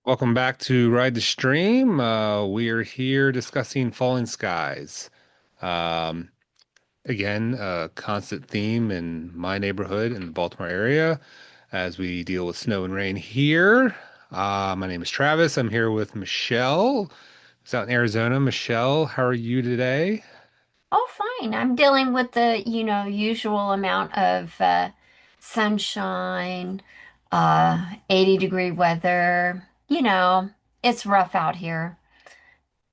Welcome back to Ride the Stream. We are here discussing Falling Skies. Um, Again, a constant theme in my neighborhood in the Baltimore area as we deal with snow and rain here. My name is Travis. I'm here with Michelle, who's out in Arizona. Michelle, how are you today? Oh, fine. I'm dealing with the, usual amount of sunshine, 80-degree weather. It's rough out here.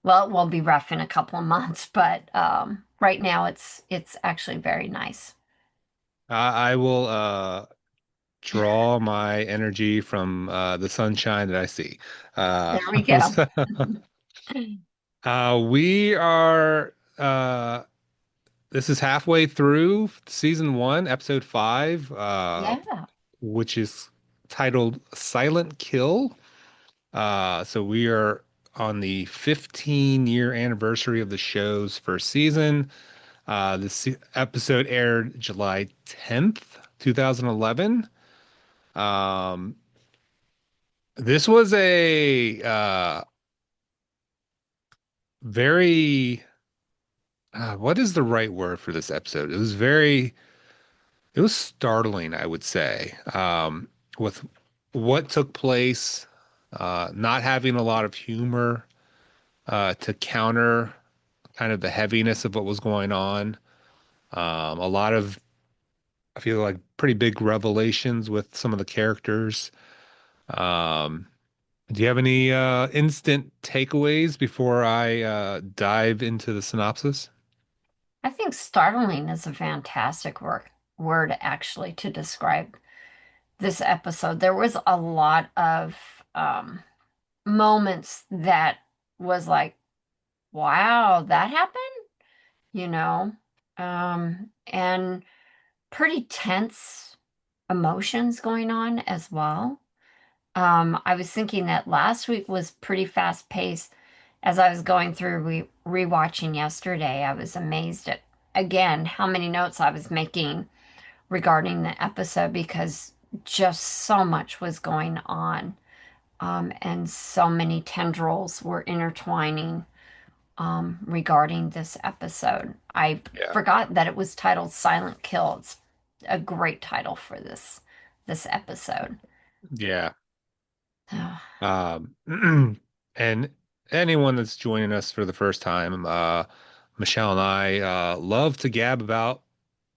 Well, it will be rough in a couple of months, but right now it's actually very nice. I will draw my energy from the sunshine that I see. Uh, There we go. so- we are this is halfway through season one, episode five, Yeah. which is titled Silent Kill. So we are on the 15-year anniversary of the show's first season. This episode aired July 10th, 2011. Um, this was a very what is the right word for this episode? It was startling, I would say, with what took place, not having a lot of humor to counter kind of the heaviness of what was going on. A lot of, I feel like, pretty big revelations with some of the characters. Um, do you have any instant takeaways before I dive into the synopsis? I think startling is a fantastic word actually to describe this episode. There was a lot of moments that was like, wow, that happened, you know, and pretty tense emotions going on as well. I was thinking that last week was pretty fast paced. As I was going through rewatching yesterday, I was amazed at again how many notes I was making regarding the episode because just so much was going on. And so many tendrils were intertwining regarding this episode. I Yeah. forgot that it was titled Silent Kill. It's a great title for this episode. Yeah. And anyone that's joining us for the first time, Michelle and I love to gab about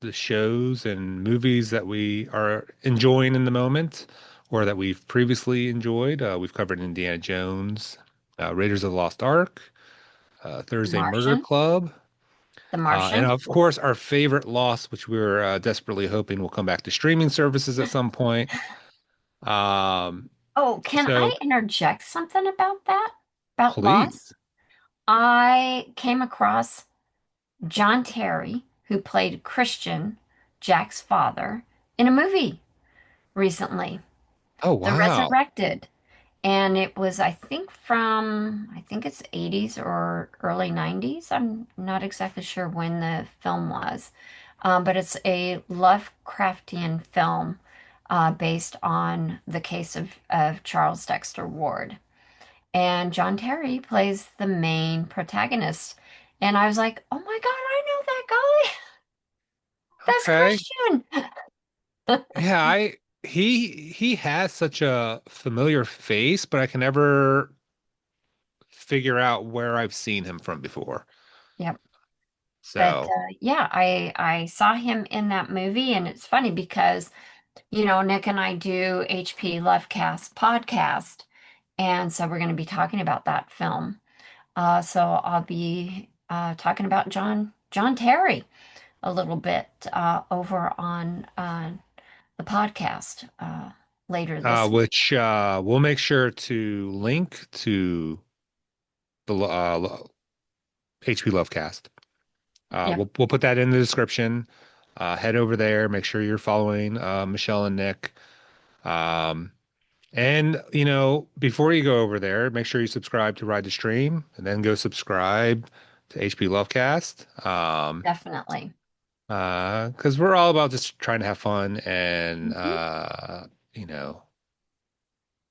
the shows and movies that we are enjoying in the moment or that we've previously enjoyed. We've covered Indiana Jones, Raiders of the Lost Ark, The Thursday Murder Martian, Club, The and Martian. of course, our favorite Lost, which we're desperately hoping will come back to streaming services at some point. Um, Oh, can so I interject something about that? About Lost? please. I came across John Terry, who played Christian, Jack's father, in a movie recently, Oh, The wow. Resurrected. And it was, I think it's 80s or early 90s. I'm not exactly sure when the film was. But it's a Lovecraftian film based on the case of Charles Dexter Ward. And John Terry plays the main protagonist. And I was like, oh my God, I know that guy. That's Okay. Christian. Yeah, he has such a familiar face, but I can never figure out where I've seen him from before. Yep. But So, yeah, I saw him in that movie, and it's funny because Nick and I do HP Lovecast podcast, and so we're going to be talking about that film. So I'll be talking about John Terry a little bit over on the podcast later this week. which we'll make sure to link to the HP Lovecast. Yep, We'll put that in the description. Head over there. Make sure you're following Michelle and Nick. Um, And, before you go over there, make sure you subscribe to Ride the Stream and then go subscribe to HP Lovecast. definitely. Because we're all about just trying to have fun and, Mhm. you know,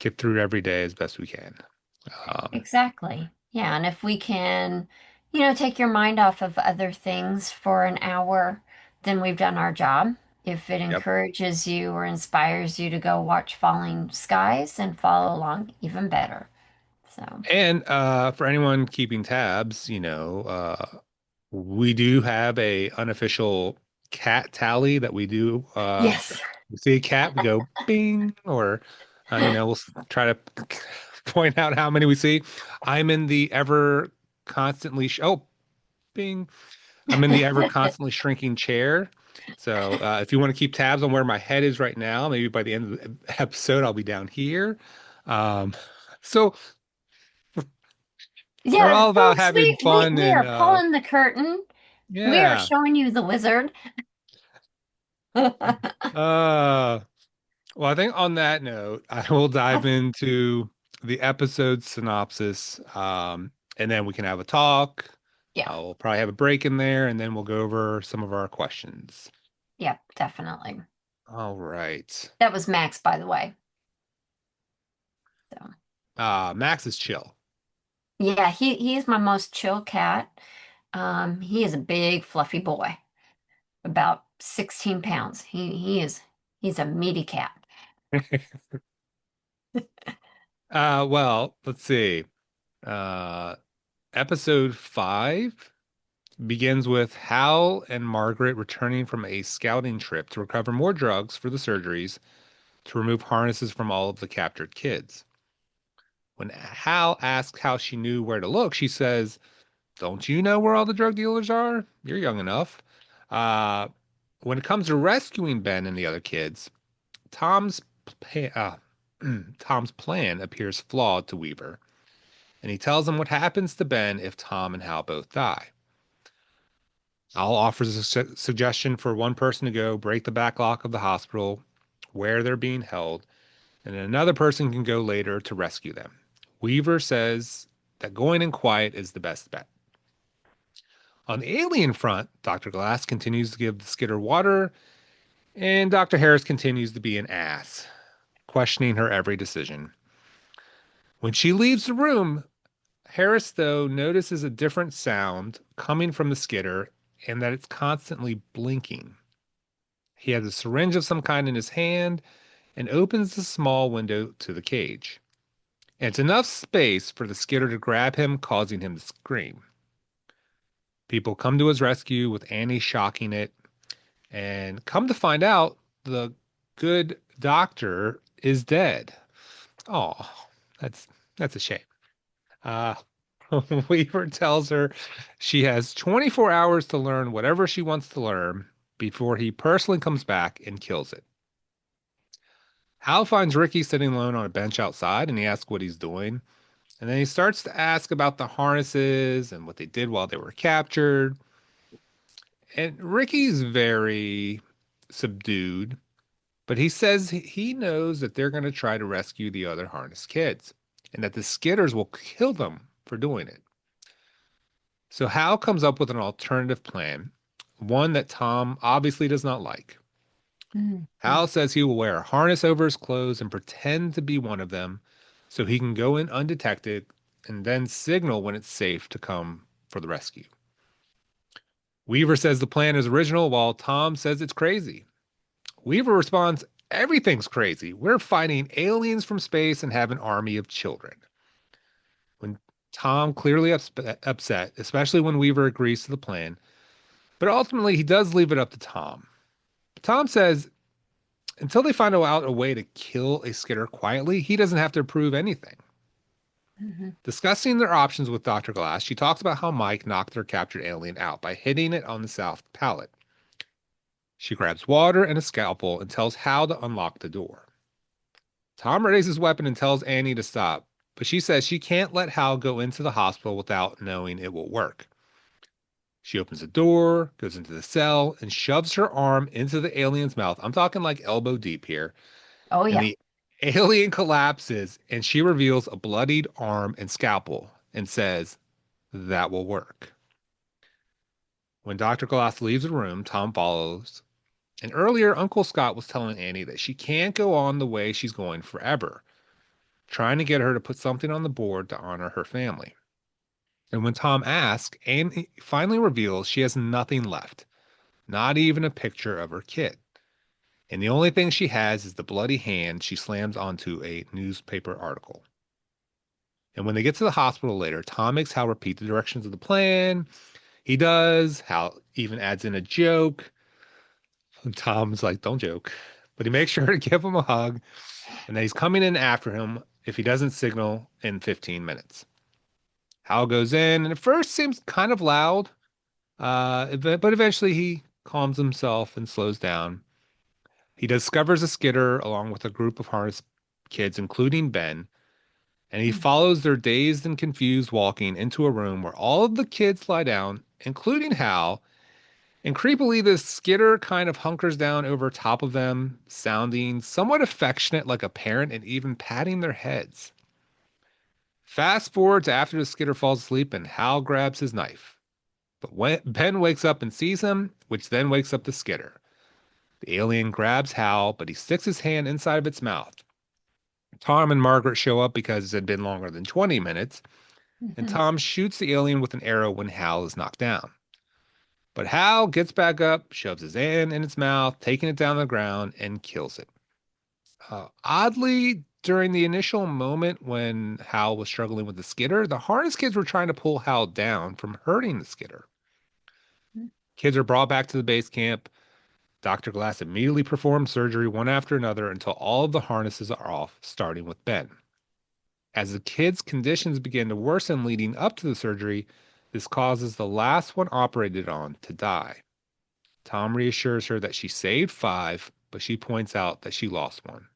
get through every day as best we can. Um, Exactly. Yeah, and if we can, take your mind off of other things for an hour, then we've done our job. If it yep. encourages you or inspires you to go watch falling skies and follow along, even better. So, And for anyone keeping tabs, we do have a unofficial cat tally that we do. yes. We see a cat, we go bing, or we'll try to point out how many we see. I'm in the ever constantly oh bing. I'm in the ever constantly shrinking chair. So if you want to keep tabs on where my head is right now, maybe by the end of the episode, I'll be down here. Um, so we're Yeah, all about folks, having we fun we and are pulling the curtain. We are yeah. showing you the wizard. Uh, well, I think on that note, I will dive into the episode synopsis, and then we can have a talk. Yeah, We'll probably have a break in there, and then we'll go over some of our questions. yeah, definitely. All right. That was Max, by the way. So, Max is chill. yeah, he's my most chill cat. He is a big, fluffy boy, about 16 pounds. He's a meaty cat. Well, let's see. Uh, episode 5 begins with Hal and Margaret returning from a scouting trip to recover more drugs for the surgeries to remove harnesses from all of the captured kids. When Hal asks how she knew where to look, she says, "Don't you know where all the drug dealers are? You're young enough." Uh, when it comes to rescuing Ben and the other kids, Tom's Tom's plan appears flawed to Weaver, and he tells him what happens to Ben if Tom and Hal both die. Hal offers a suggestion for one person to go break the back lock of the hospital where they're being held, and another person can go later to rescue them. Weaver says that going in quiet is the best bet. On the alien front, Dr. Glass continues to give the skitter water, and Dr. Harris continues to be an ass, questioning her every decision. When she leaves the room, Harris, though, notices a different sound coming from the skitter and that it's constantly blinking. He has a syringe of some kind in his hand and opens the small window to the cage. And it's enough space for the skitter to grab him, causing him to scream. People come to his rescue with Annie shocking it, and come to find out, the good doctor is dead. Oh, that's that's a shame. Uh, Weaver tells her she has 24 hours to learn whatever she wants to learn before he personally comes back and kills it. Hal finds Ricky sitting alone on a bench outside and he asks what he's doing. And then he starts to ask about the harnesses and what they did while they were captured. And Ricky's very subdued, but he says he knows that they're going to try to rescue the other harness kids and that the Skitters will kill them for doing it. So Hal comes up with an alternative plan, one that Tom obviously does not like. Mhm. Hal says he will wear a harness over his clothes and pretend to be one of them so he can go in undetected and then signal when it's safe to come for the rescue. Weaver says the plan is original while Tom says it's crazy. Weaver responds, "Everything's crazy. We're fighting aliens from space and have an army of children." When Tom clearly upset, especially when Weaver agrees to the plan, but ultimately he does leave it up to Tom. Tom says until they find out a way to kill a skitter quietly, he doesn't have to prove anything. Mhm. Discussing their options with Dr. Glass, she talks about how Mike knocked their captured alien out by hitting it on the south pallet. She grabs water and a scalpel and tells Hal to unlock the door. Tom raises his weapon and tells Annie to stop, but she says she can't let Hal go into the hospital without knowing it will work. She opens the door, goes into the cell, and shoves her arm into the alien's mouth. I'm talking like elbow deep here. Oh And yeah. the alien collapses, and she reveals a bloodied arm and scalpel and says, "That will work." When Dr. Glass leaves the room, Tom follows. And earlier, Uncle Scott was telling Annie that she can't go on the way she's going forever. trying to get her to put something on the board to honor her family. And when Tom asks, Annie finally reveals she has nothing left, not even a picture of her kid. And the only thing she has is the bloody hand she slams onto a newspaper article. And when they get to the hospital later, Tom makes Hal repeat the directions of the plan. He does. Hal even adds in a joke. And Tom's like, don't joke. But he makes sure to give him a hug and that he's coming in after him if he doesn't signal in 15 minutes. Hal goes in and at first seems kind of loud, but eventually he calms himself and slows down. He discovers a skitter along with a group of harness kids, including Ben, and he follows their dazed and confused walking into a room where all of the kids lie down, including Hal. And creepily, the skitter kind of hunkers down over top of them, sounding somewhat affectionate like a parent and even patting their heads. Fast forward to after the skitter falls asleep and Hal grabs his knife. But when Ben wakes up and sees him, which then wakes up the skitter. The alien grabs Hal, but he sticks his hand inside of its mouth. Tom and Margaret show up because it had been longer than 20 minutes, and Mhm. Tom shoots the alien with an arrow when Hal is knocked down. But Hal gets back up, shoves his hand in its mouth, taking it down to the ground, and kills it. Oddly, during the initial moment when Hal was struggling with the skitter, the harness kids were trying to pull Hal down from hurting the skitter. Kids are brought back to the base camp. Dr. Glass immediately performs surgery one after another until all of the harnesses are off, starting with Ben. As the kid's conditions begin to worsen leading up to the surgery, this causes the last one operated on to die. Tom reassures her that she saved five, but she points out that she lost one.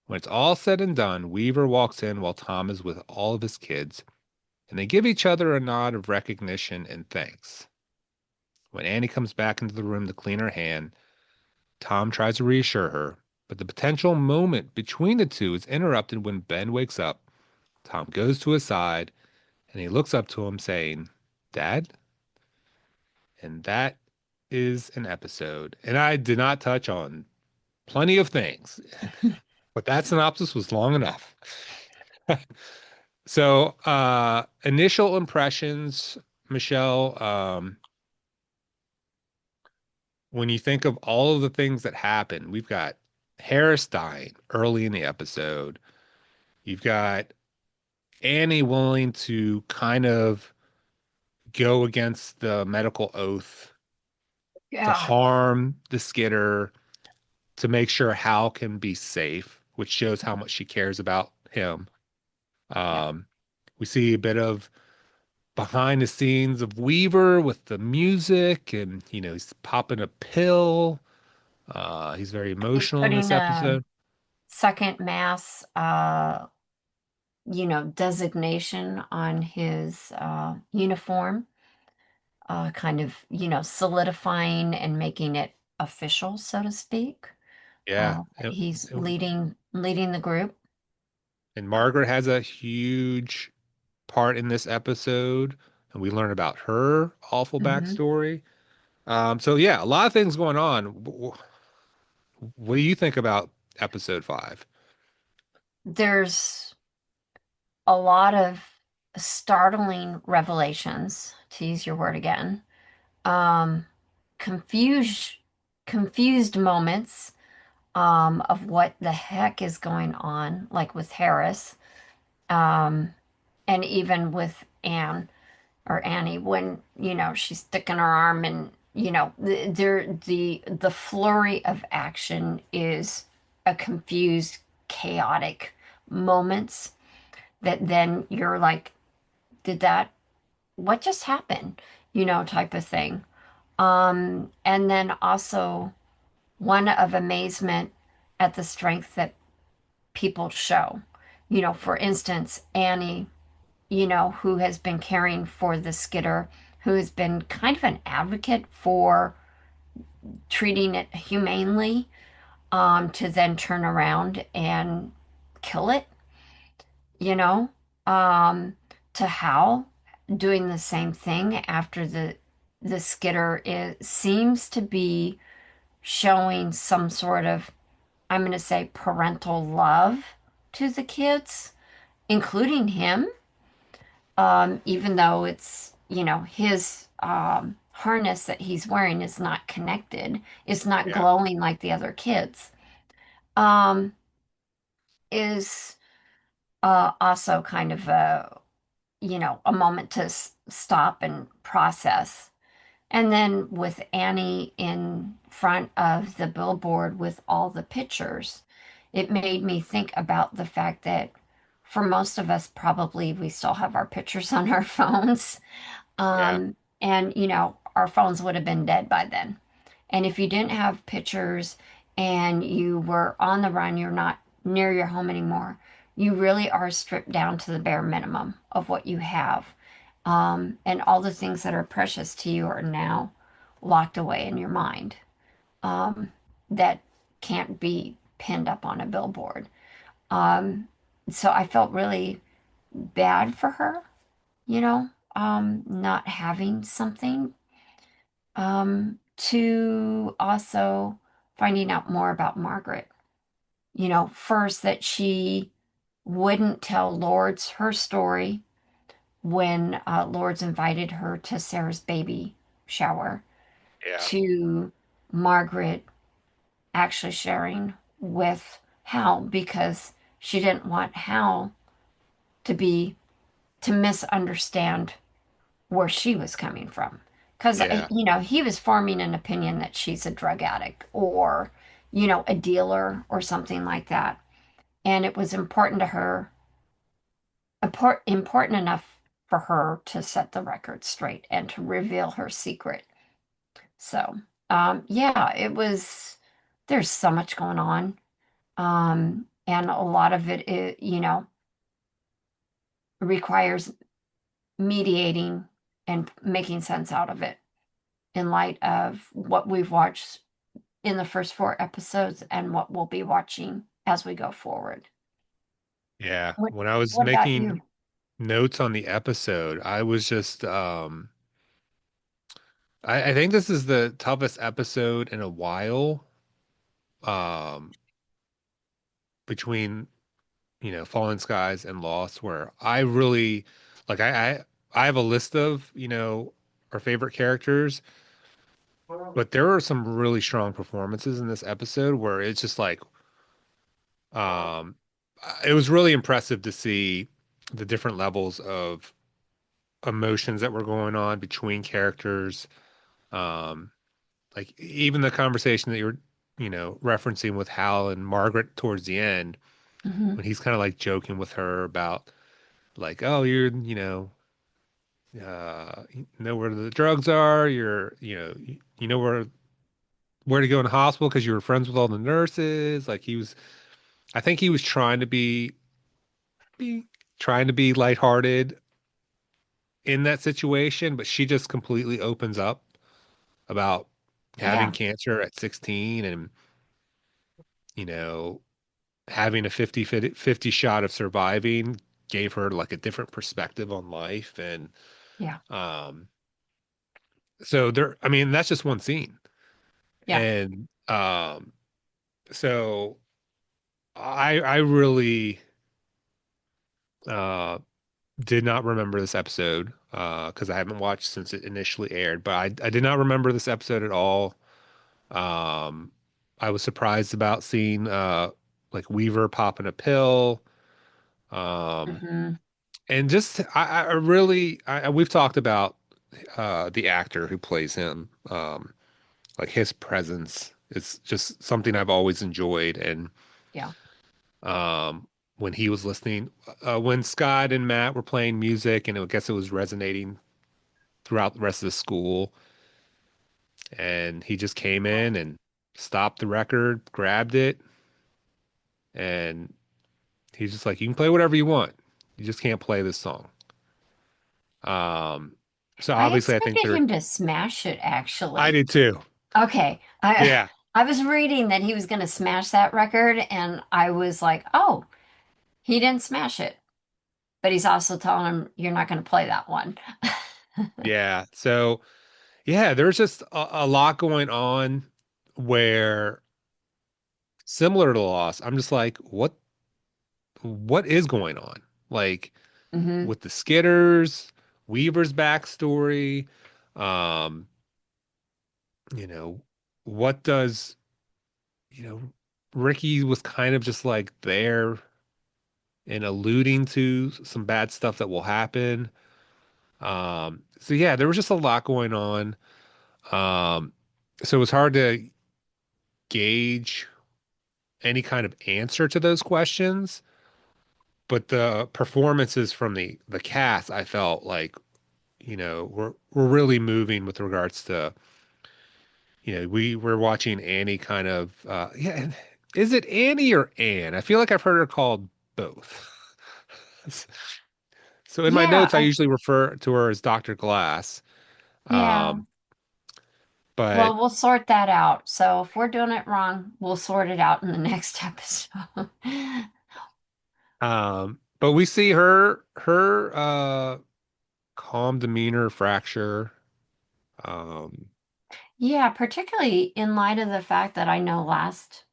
When it's all said and done, Weaver walks in while Tom is with all of his kids, and they give each other a nod of recognition and thanks. When Annie comes back into the room to clean her hand, Tom tries to reassure her, but the potential moment between the two is interrupted when Ben wakes up. Tom goes to his side, and he looks up to him saying, Dad? And that is an episode. And I did not touch on plenty of things, but that synopsis was long enough. So, initial impressions, Michelle, when you think of all of the things that happen, we've got Harris dying early in the episode. You've got Annie willing to kind of go against the medical oath to Yeah. harm the skitter to make sure Hal can be safe, which shows how much she cares about him. Yeah. Um, we see a bit of behind the scenes of Weaver with the music, and he's popping a pill. He's very He's emotional in this putting a episode. second mass, designation on his uniform, kind of, solidifying and making it official, so to speak. Yeah, He's leading the group. and Margaret has a huge part in this episode, and we learn about her awful Hmm. backstory. So yeah, a lot of things going on. What do you think about episode 5? There's a lot of startling revelations, to use your word again. Um, confused, confused moments of what the heck is going on, like with Harris, um, and even with Anne or Annie when, she's sticking her arm and, the flurry of action is a confused, chaotic moments that then you're like, did that, what just happened? Type of thing. And then also one of amazement at the strength that people show. For instance, Annie, who has been caring for the skitter, who has been kind of an advocate for treating it humanely, to then turn around and kill it, you know, um, to Hal doing the same thing after the skitter seems to be showing some sort of, I'm going to say, parental love, to the kids, including him, even though it's, his harness that he's wearing is not connected, it's not Yeah. glowing like the other kids, um, is also kind of a moment to stop and process. And then with Annie in front of the billboard with all the pictures, it made me think about the fact that for most of us, probably we still have our pictures on our phones. Yeah. And, our phones would have been dead by then. And if you didn't have pictures and you were on the run, you're not near your home anymore, you really are stripped down to the bare minimum of what you have. And all the things that are precious to you are now locked away in your mind, um, that can't be pinned up on a billboard. Um, so I felt really bad for her, not having something, to also finding out more about Margaret. First that she wouldn't tell Lords her story when Lords invited her to Sarah's baby shower, Yeah. to Margaret actually sharing with Hal because she didn't want Hal to be to misunderstand where she was coming from. Because, Yeah. he was forming an opinion that she's a drug addict or, a dealer or something like that. And it was important to her, important enough for her to set the record straight and to reveal her secret. So, yeah, there's so much going on. And a lot of it, requires mediating and making sense out of it in light of what we've watched in the first four episodes and what we'll be watching as we go forward. Yeah. What When I was what about making you? notes on the episode, I was just I think this is the toughest episode in a while. Um Between, Fallen Skies and Lost, where I really like I have a list of, our favorite characters, but there are some really strong performances in this episode where it's just like um it was really impressive to see the different levels of emotions that were going on between characters. Um, like even the conversation that you're, referencing with Hal and Margaret towards the end, Hmm. when he's kind of like joking with her about like, oh, you're, you know where the drugs are, you know where to go in the hospital because you were friends with all the nurses. Like I think he was be trying to be lighthearted in that situation, but she just completely opens up about having Yeah, cancer at 16 and, you know, having a 50 shot of surviving gave her like a different perspective on life. And yeah, um, so there, I mean, that's just one scene. yeah. And so I really uh, did not remember this episode because I haven't watched since it initially aired, but I did not remember this episode at all. Um, I was surprised about seeing like Weaver popping a pill. Um, Hmm. and just I really we've talked about the actor who plays him. Like his presence is just something I've always enjoyed. And Yeah, when he was listening, when Scott and Matt were playing music, and I guess it was resonating throughout the rest of the school, and he just came in and stopped the record, grabbed it, and he's just like, "You can play whatever you want. You just can't play this song." Um, so I obviously, I think expected they're. him to smash it I actually. did too. Okay, I Yeah, I was reading that he was going to smash that record, and I was like, oh, he didn't smash it, but he's also telling him you're not going to play that one. yeah. So yeah, there's just a lot going on where similar to Lost, I'm just like, what is going on? Like Hmm. with the Skitters, Weaver's backstory, um, you know, what does, you know, Ricky was kind of just like there and alluding to some bad stuff that will happen. So yeah, there was just a lot going on. Um, so it was hard to gauge any kind of answer to those questions. But the performances from the cast, I felt like, were really moving with regards to, we were watching Annie kind of, yeah. Is it Annie or Anne? I feel like I've heard her called both. So in my Yeah, notes, I usually refer to her as Dr. Glass. yeah. Um, but Well, we'll sort that out. So if we're doing it wrong, we'll sort it out in the next episode. but we see her calm demeanor fracture. Um, Yeah, particularly in light of the fact that I know last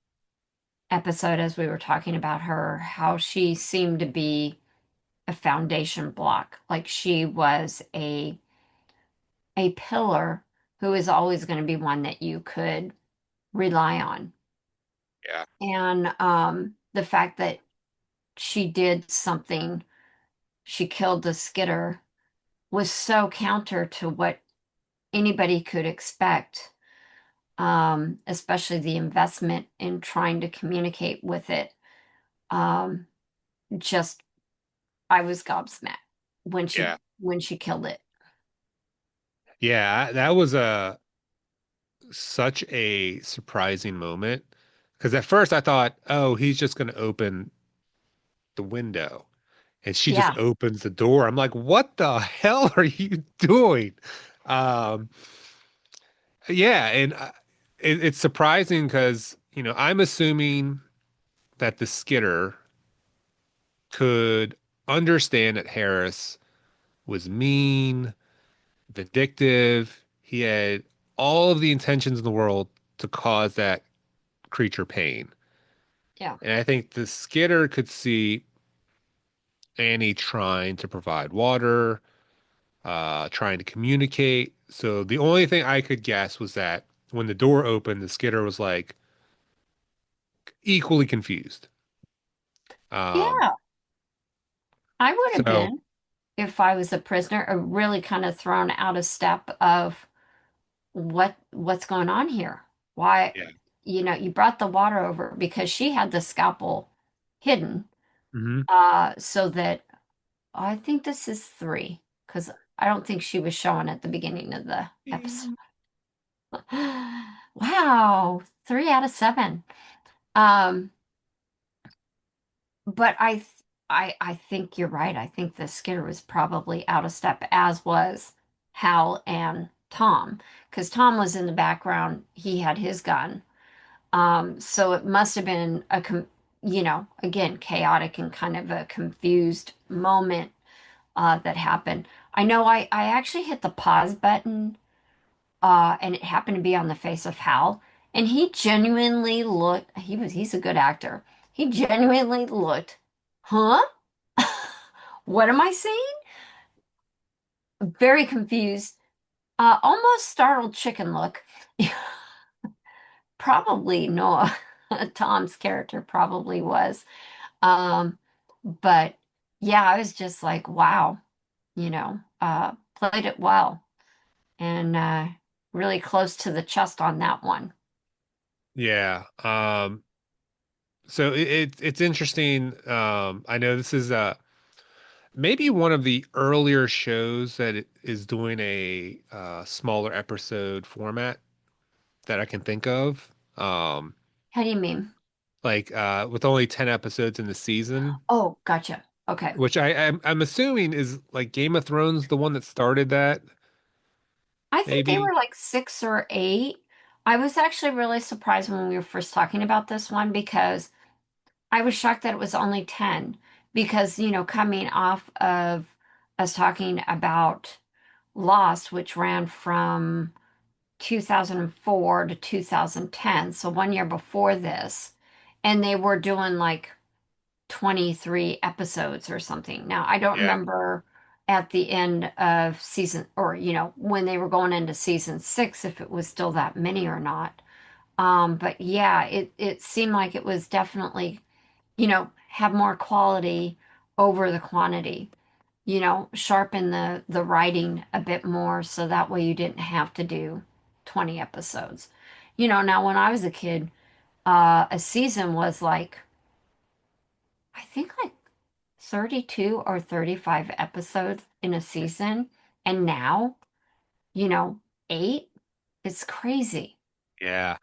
episode, as we were talking about her, how she seemed to be a foundation block. Like she was a pillar who is always going to be one that you could rely on. yeah, And the fact that she did something, she killed the skitter, was so counter to what anybody could expect, especially the investment in trying to communicate with it. Um, just I was gobsmacked when yeah, she killed it. yeah. That was such a surprising moment because at first I thought, oh, he's just going to open the window, and she just Yeah, opens the door. I'm like, what the hell are you doing? Um, yeah, and it's surprising because I'm assuming that the Skitter could understand that Harris was mean, vindictive. He had all of the intentions in the world to cause that creature pain. yeah, And I think the Skitter could see Annie trying to provide water, trying to communicate. So the only thing I could guess was that when the door opened, the Skitter was like equally confused. Um, yeah. I would have so been if I was a prisoner, really kind of thrown out of step of what's going on here. Why, yeah. you brought the water over because she had the scalpel hidden, Hmm. so that I think this is three because I don't think she was showing at the beginning of the episode. Wow, 3 out of 7. Um, but I think you're right. I think the Skitter was probably out of step, as was Hal and Tom, because Tom was in the background. He had his gun. So it must have been again, chaotic and kind of a confused moment that happened. I know I actually hit the pause button, and it happened to be on the face of Hal, and he genuinely looked. He's a good actor. He genuinely looked, huh? What am I seeing? Very confused, almost startled chicken look. Probably Noah, Tom's character probably was. Um, but yeah, I was just like, wow, played it well and really close to the chest on that one. Yeah. So it's interesting. I know this is maybe one of the earlier shows that is doing a smaller episode format that I can think of. How do you mean? Like with only 10 episodes in the season, Oh, gotcha. Okay. which I'm assuming is like Game of Thrones, the one that started that, I think they maybe. were like 6 or 8. I was actually really surprised when we were first talking about this one because I was shocked that it was only 10 because, coming off of us talking about Lost, which ran from 2004 to 2010, so one year before this, and they were doing like 23 episodes or something. Now, I don't Yeah. remember at the end of season, or, when they were going into season 6, if it was still that many or not. But yeah, it seemed like it was definitely, have more quality over the quantity, sharpen the writing a bit more so that way you didn't have to do 20 episodes. Now when I was a kid, a season was like, I think like 32 or 35 episodes in a season. And now, you know, 8, it's crazy. Yeah.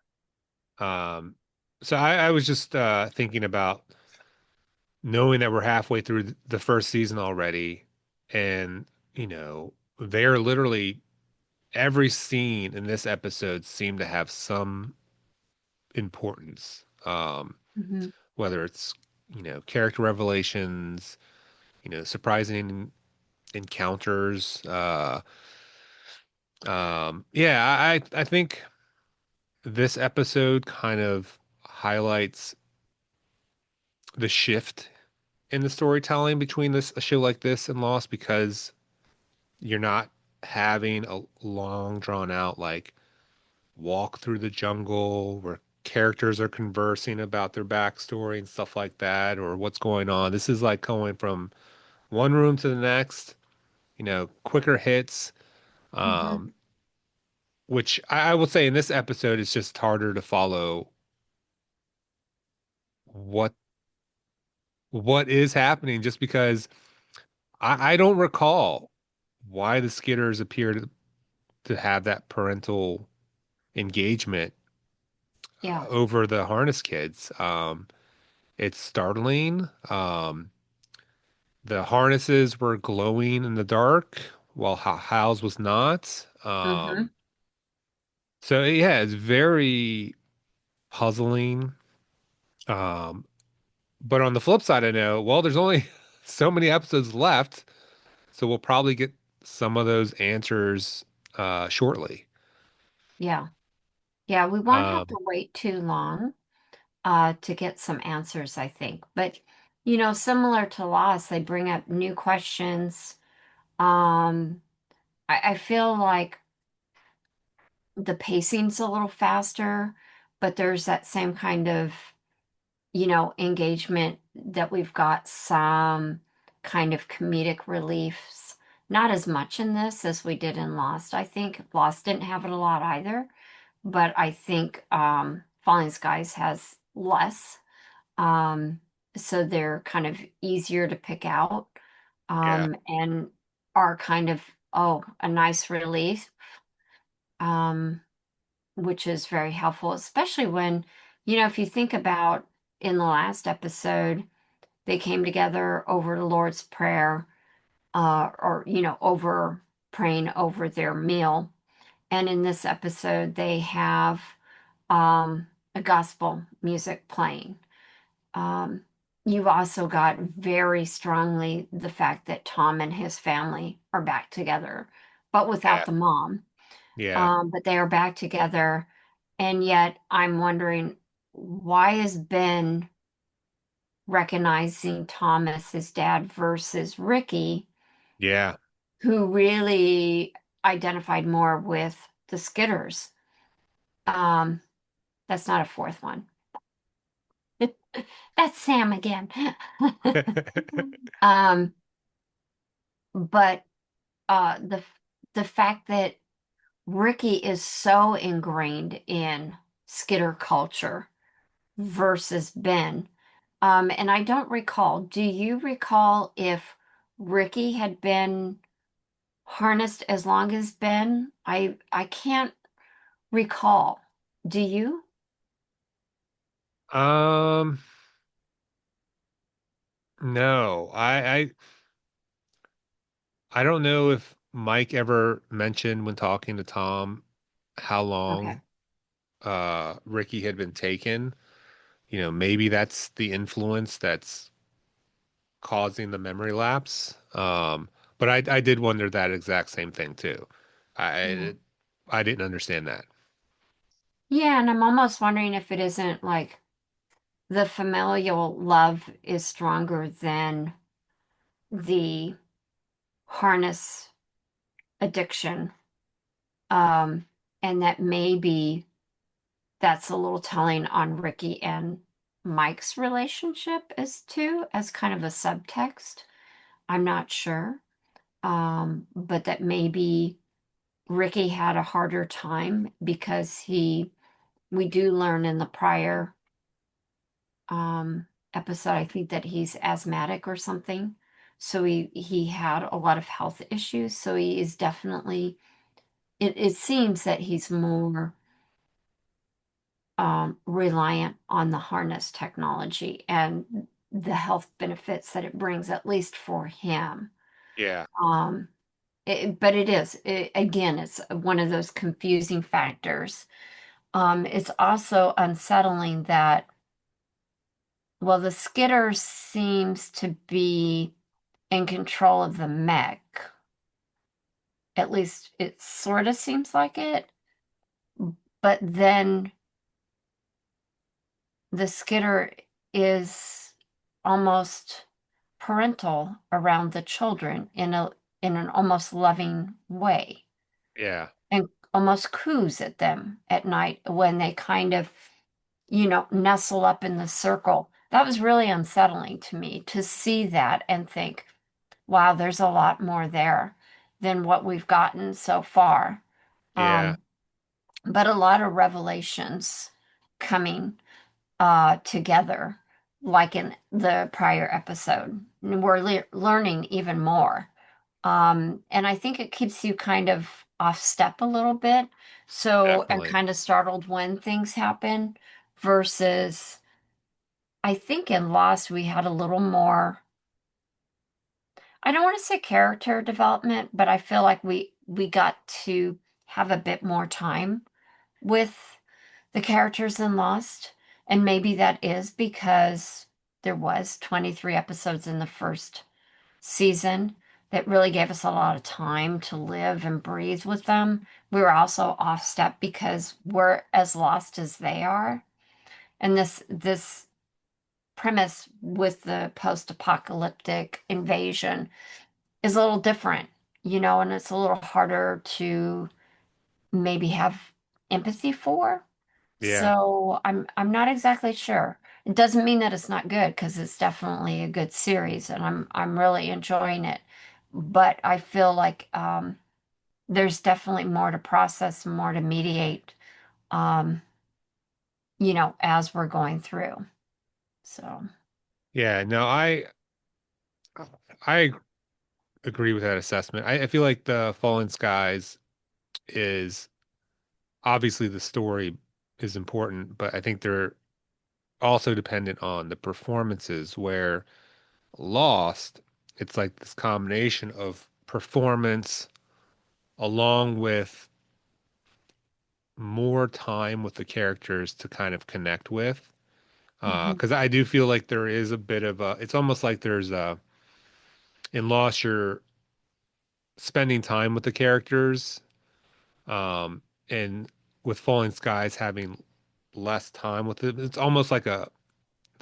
Um, so I was just thinking about knowing that we're halfway through the first season already, and they're literally every scene in this episode seemed to have some importance. Hmm. Whether it's, character revelations, surprising encounters. Yeah, I think this episode kind of highlights the shift in the storytelling between a show like this and Lost, because you're not having a long drawn out like walk through the jungle where characters are conversing about their backstory and stuff like that, or what's going on. This is like going from one room to the next, quicker hits. Hmm. Um, which I will say in this episode, it's just harder to follow what what is happening, just because I don't recall why the Skitters appear to have that parental engagement Yeah. over the harness kids. It's startling. The harnesses were glowing in the dark while Hal's was not. Hmm. So yeah, it's very puzzling. Um, but on the flip side, I know, well, there's only so many episodes left, so we'll probably get some of those answers shortly. Yeah. Yeah, we won't have Um, to wait too long to get some answers, I think. But, similar to Lost, they bring up new questions. Um, I feel like the pacing's a little faster, but there's that same kind of, engagement that we've got some kind of comedic reliefs. Not as much in this as we did in Lost. I think Lost didn't have it a lot either, but I think Falling Skies has less. Um, so they're kind of easier to pick out, yeah, and are kind of, oh, a nice relief. Um, which is very helpful, especially when, if you think about in the last episode, they came together over the Lord's Prayer, or, over praying over their meal. And in this episode, they have a gospel music playing. Um, you've also got very strongly the fact that Tom and his family are back together, but without yeah, the mom. yeah, But they are back together. And yet I'm wondering, why is Ben recognizing Tom as his dad versus Ricky, yeah, who really identified more with the Skitters? Um, that's not a fourth one. That's Sam again. Um, but the fact that Ricky is so ingrained in Skitter culture versus Ben. And I don't recall. Do you recall if Ricky had been harnessed as long as Ben? I can't recall. Do you? Um, no, I don't know if Mike ever mentioned when talking to Tom how Okay. long Ricky had been taken. Maybe that's the influence that's causing the memory lapse. But I did wonder that exact same thing too. Yeah. I I didn't understand that. Yeah, and I'm almost wondering if it isn't like the familial love is stronger than the harness addiction. Um, and that maybe that's a little telling on Ricky and Mike's relationship as too, as kind of a subtext. I'm not sure. But that maybe Ricky had a harder time because we do learn in the prior episode, I think that he's asthmatic or something. So he had a lot of health issues. So he is definitely, it seems that he's more reliant on the harness technology and the health benefits that it brings, at least for him. Yeah. Um, but again, it's one of those confusing factors. It's also unsettling that, well, the skitter seems to be in control of the mech. At least it sort of seems like it. But then the skitter is almost parental around the children in an almost loving way Yeah. and almost coos at them at night when they kind of, nestle up in the circle. That was really unsettling to me to see that and think, wow, there's a lot more there than what we've gotten so far. Yeah. Um, but a lot of revelations coming together, like in the prior episode. We're learning even more. And I think it keeps you kind of off step a little bit. So I'm Definitely. kind of startled when things happen versus I think in Lost we had a little more, I don't want to say character development, but I feel like we got to have a bit more time with the characters in Lost. And maybe that is because there was 23 episodes in the first season that really gave us a lot of time to live and breathe with them. We were also off step because we're as lost as they are. And this premise with the post-apocalyptic invasion is a little different, and it's a little harder to maybe have empathy for. Yeah. So I'm not exactly sure. It doesn't mean that it's not good because it's definitely a good series and I'm really enjoying it. But I feel like there's definitely more to process, more to mediate, um, as we're going through. So, Yeah. No, I agree with that assessment. I feel like the Fallen Skies is obviously the story is important, but I think they're also dependent on the performances where Lost, it's like this combination of performance along with more time with the characters to kind of connect with. mhm, Because I do feel like there is a bit of a, it's almost like there's a, in Lost, you're spending time with the characters, and with Falling Skies having less time with it, it's almost like the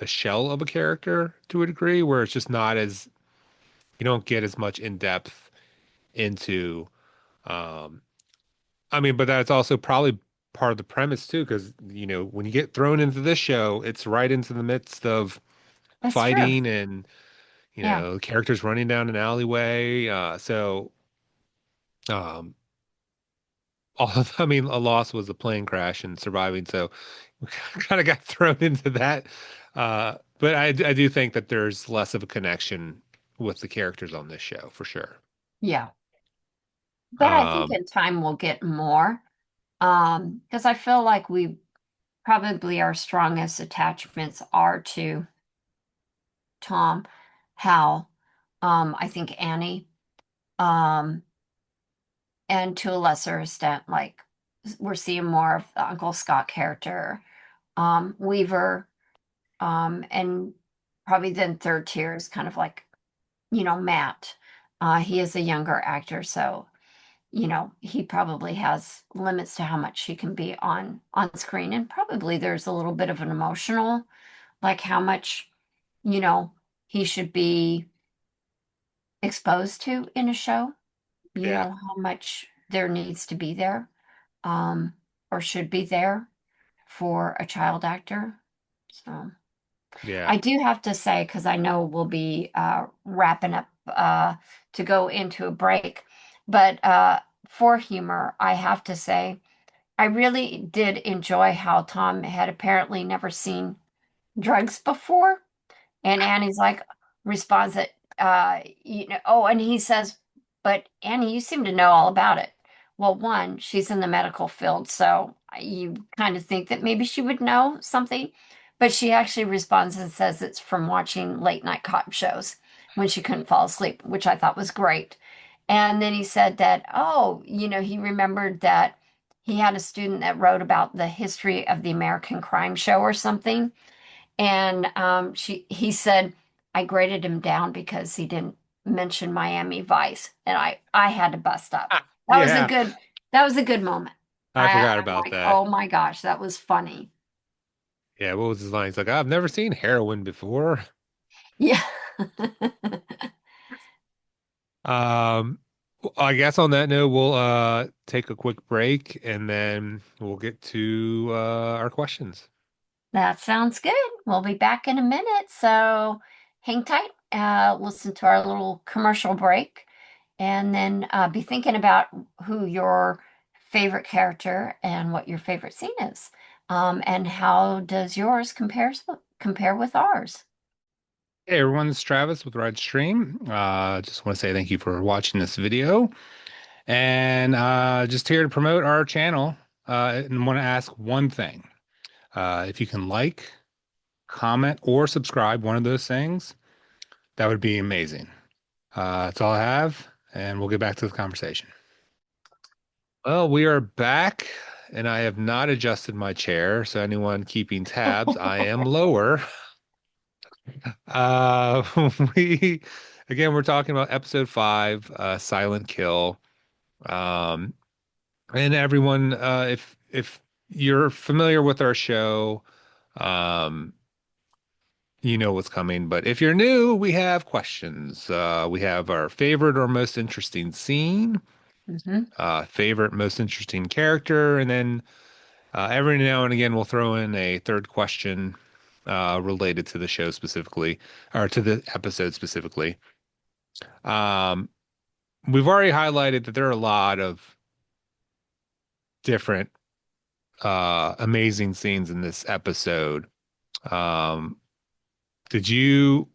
shell of a character to a degree, where it's just not as, you don't get as much in depth into, um, I mean, but that's also probably part of the premise too, because when you get thrown into this show, it's right into the midst of that's true. fighting and Yeah. characters running down an alleyway. So um, all I mean, a loss was a plane crash and surviving. So we kind of got thrown into that. But I do think that there's less of a connection with the characters on this show for sure. Yeah. But I think Um, in time we'll get more. Because I feel like we probably our strongest attachments are to Tom, Hal, I think Annie, um, and to a lesser extent, like we're seeing more of the Uncle Scott character, Weaver, and probably then third tier is kind of like, Matt. He is a younger actor, so he probably has limits to how much he can be on screen, and probably there's a little bit of an emotional like how much, you know, he should be exposed to in a show, Yeah. how much there needs to be there, um, or should be there for a child actor. So Yeah. I do have to say, because I know we'll be wrapping up to go into a break, but for humor, I have to say, I really did enjoy how Tom had apparently never seen drugs before. And Annie's like, responds that, oh, and he says, but Annie, you seem to know all about it. Well, one, she's in the medical field, so you kind of think that maybe she would know something. But she actually responds and says it's from watching late night cop shows when she couldn't fall asleep, which I thought was great. And then he said that, oh, he remembered that he had a student that wrote about the history of the American Crime Show or something. And he said, I graded him down because he didn't mention Miami Vice, and I had to bust up. Ah, That was a yeah. good that was a good moment. I forgot I'm about like, that. oh my gosh, that was funny. Yeah, what was his line? He's like, I've never seen heroin before. Yeah. Um, I guess on that note, we'll take a quick break and then we'll get to our questions. That sounds good. We'll be back in a minute, so hang tight. Listen to our little commercial break, and then be thinking about who your favorite character and what your favorite scene is. And how does yours compare with ours? Hey everyone, it's Travis with Red Stream. Just want to say thank you for watching this video and just here to promote our channel and want to ask one thing. If you can like, comment, or subscribe, one of those things, that would be amazing. That's all I have, and we'll get back to the conversation. Well, we are back, and I have not adjusted my chair, so anyone keeping tabs, I am lower. Uh, we again, we're talking about episode 5, Silent Kill. Um, and everyone, if you're familiar with our show, um, you know what's coming. But if you're new, we have questions. We have our favorite or most interesting scene, Hmm. favorite most interesting character, and then every now and again we'll throw in a third question related to the show specifically, or to the episode specifically. Um, we've already highlighted that there are a lot of different amazing scenes in this episode. Um, did you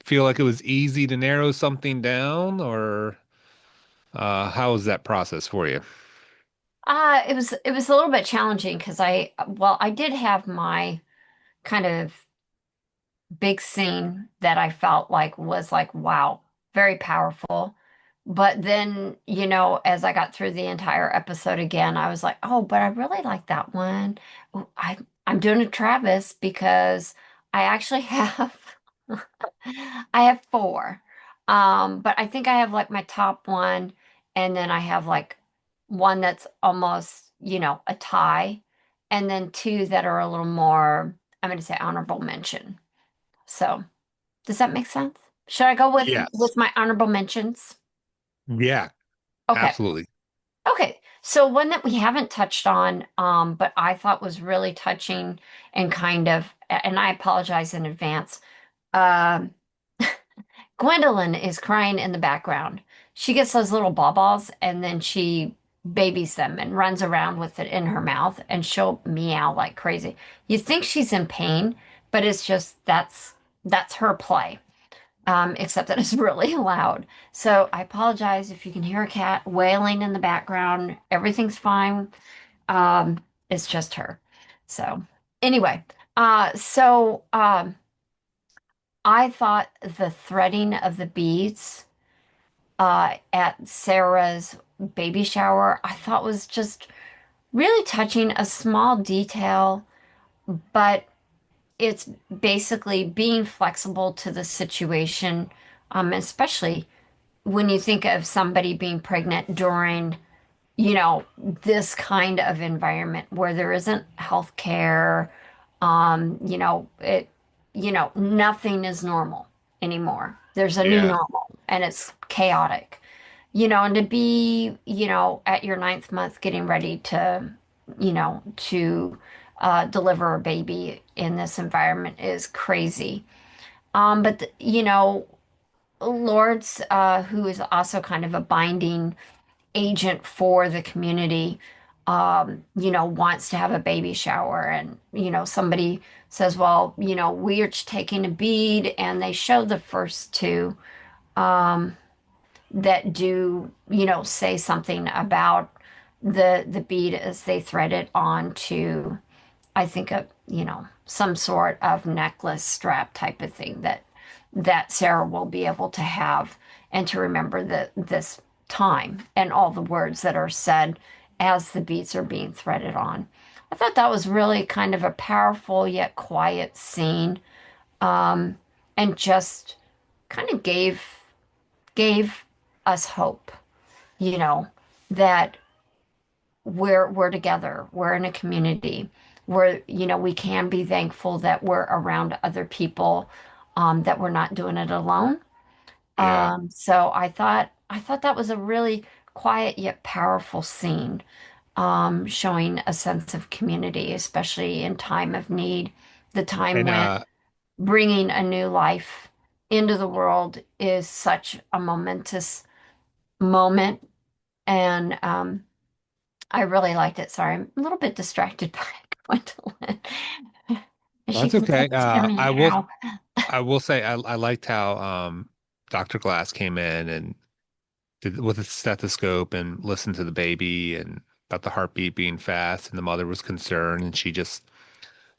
feel like it was easy to narrow something down, or how was that process for you? It was a little bit challenging because I did have my kind of big scene that I felt like was like, wow, very powerful. But then, as I got through the entire episode again, I was like, oh, but I really like that one. Oh, I'm doing a Travis because I actually have I have four. But I think I have like my top one, and then I have like one that's almost, a tie, and then two that are a little more, I'm going to say honorable mention. So, does that make sense? Should I go with Yes. my honorable mentions? Yeah, Okay. absolutely. Okay. So one that we haven't touched on, but I thought was really touching and kind of, and I apologize in advance. Um, Gwendolyn is crying in the background. She gets those little ball-balls and then she babies them and runs around with it in her mouth and she'll meow like crazy. You think she's in pain, but it's just that's her play. Except that it's really loud. So I apologize if you can hear a cat wailing in the background. Everything's fine. It's just her. So anyway, I thought the threading of the beads at Sarah's baby shower, I thought was just really touching, a small detail, but it's basically being flexible to the situation, especially when you think of somebody being pregnant during, this kind of environment where there isn't health care, it nothing is normal anymore. There's a new Yeah. normal and it's chaotic. And to be, at your ninth month getting ready to deliver a baby in this environment is crazy. But Lords, who is also kind of a binding agent for the community, wants to have a baby shower. And, somebody says, well, we're taking a bead. And they show the first two that do, say something about the bead as they thread it onto, I think, some sort of necklace strap type of thing that Sarah will be able to have and to remember this time and all the words that are said as the beads are being threaded on. I thought that was really kind of a powerful yet quiet scene, and just kind of gave us hope, you know, that we're together, we're in a community where, we can be thankful that we're around other people, that we're not doing it alone. Yeah. So I thought that was a really quiet yet powerful scene, showing a sense of community, especially in time of need, the time And when bringing a new life into the world is such a momentous moment. And I really liked it. Sorry, I'm a little bit distracted by Gwendolyn. She that's keeps okay. on telling me how. I will say I liked how Dr. Glass came in and did with a stethoscope and listened to the baby and about the heartbeat being fast, and the mother was concerned, and she just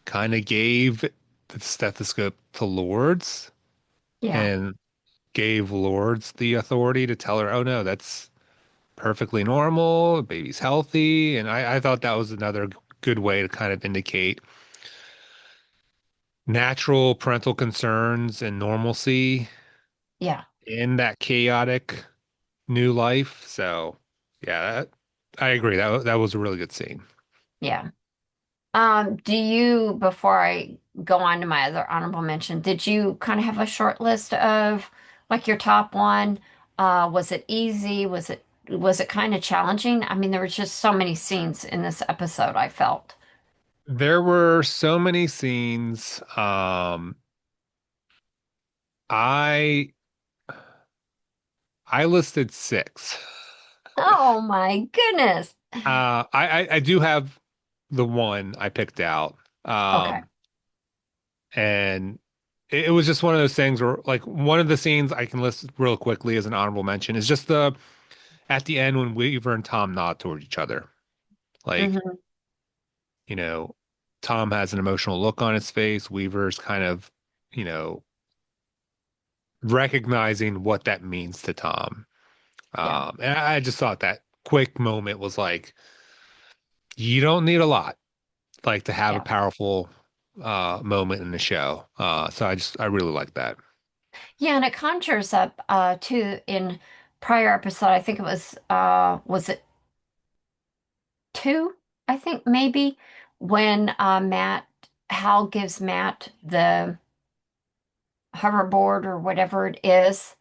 kind of gave the stethoscope to Lourdes Yeah, and gave Lourdes the authority to tell her, oh no, that's perfectly normal, the baby's healthy. And I thought that was another good way to kind of indicate natural parental concerns and normalcy yeah, in that chaotic new life. So yeah, I agree. That was a really good scene. yeah. Do you, before I go on to my other honorable mention, did you kind of have a short list of like your top one? Was it easy? Was it kind of challenging? I mean, there was just so many scenes in this episode, I felt. There were so many scenes. I I listed six. Oh my goodness. I do have the one I picked out. Okay. And it was just one of those things where like one of the scenes I can list real quickly as an honorable mention is just the at the end when Weaver and Tom nod toward each other. Like, Hmm. you know, Tom has an emotional look on his face. Weaver's kind of, you know, recognizing what that means to Tom. Yeah. And I just thought that quick moment was like, you don't need a lot, like to have a Yeah. powerful moment in the show. So I really like that. Yeah, and it conjures up too in prior episode, I think it was it two? I think maybe when Hal gives Matt the hoverboard or whatever it is,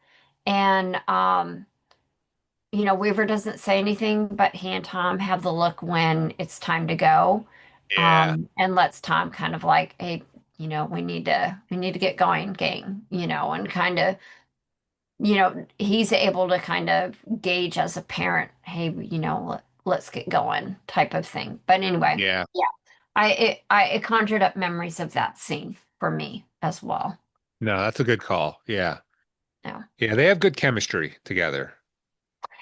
and Weaver doesn't say anything, but he and Tom have the look when it's time to go, Yeah. and lets Tom kind of like, hey, we need to get going, gang, and kind of, he's able to kind of gauge as a parent, hey, let's get going type of thing. But anyway, Yeah. yeah, it conjured up memories of that scene for me as well. No, that's a good call. Yeah. Yeah, Yeah, they have good chemistry together.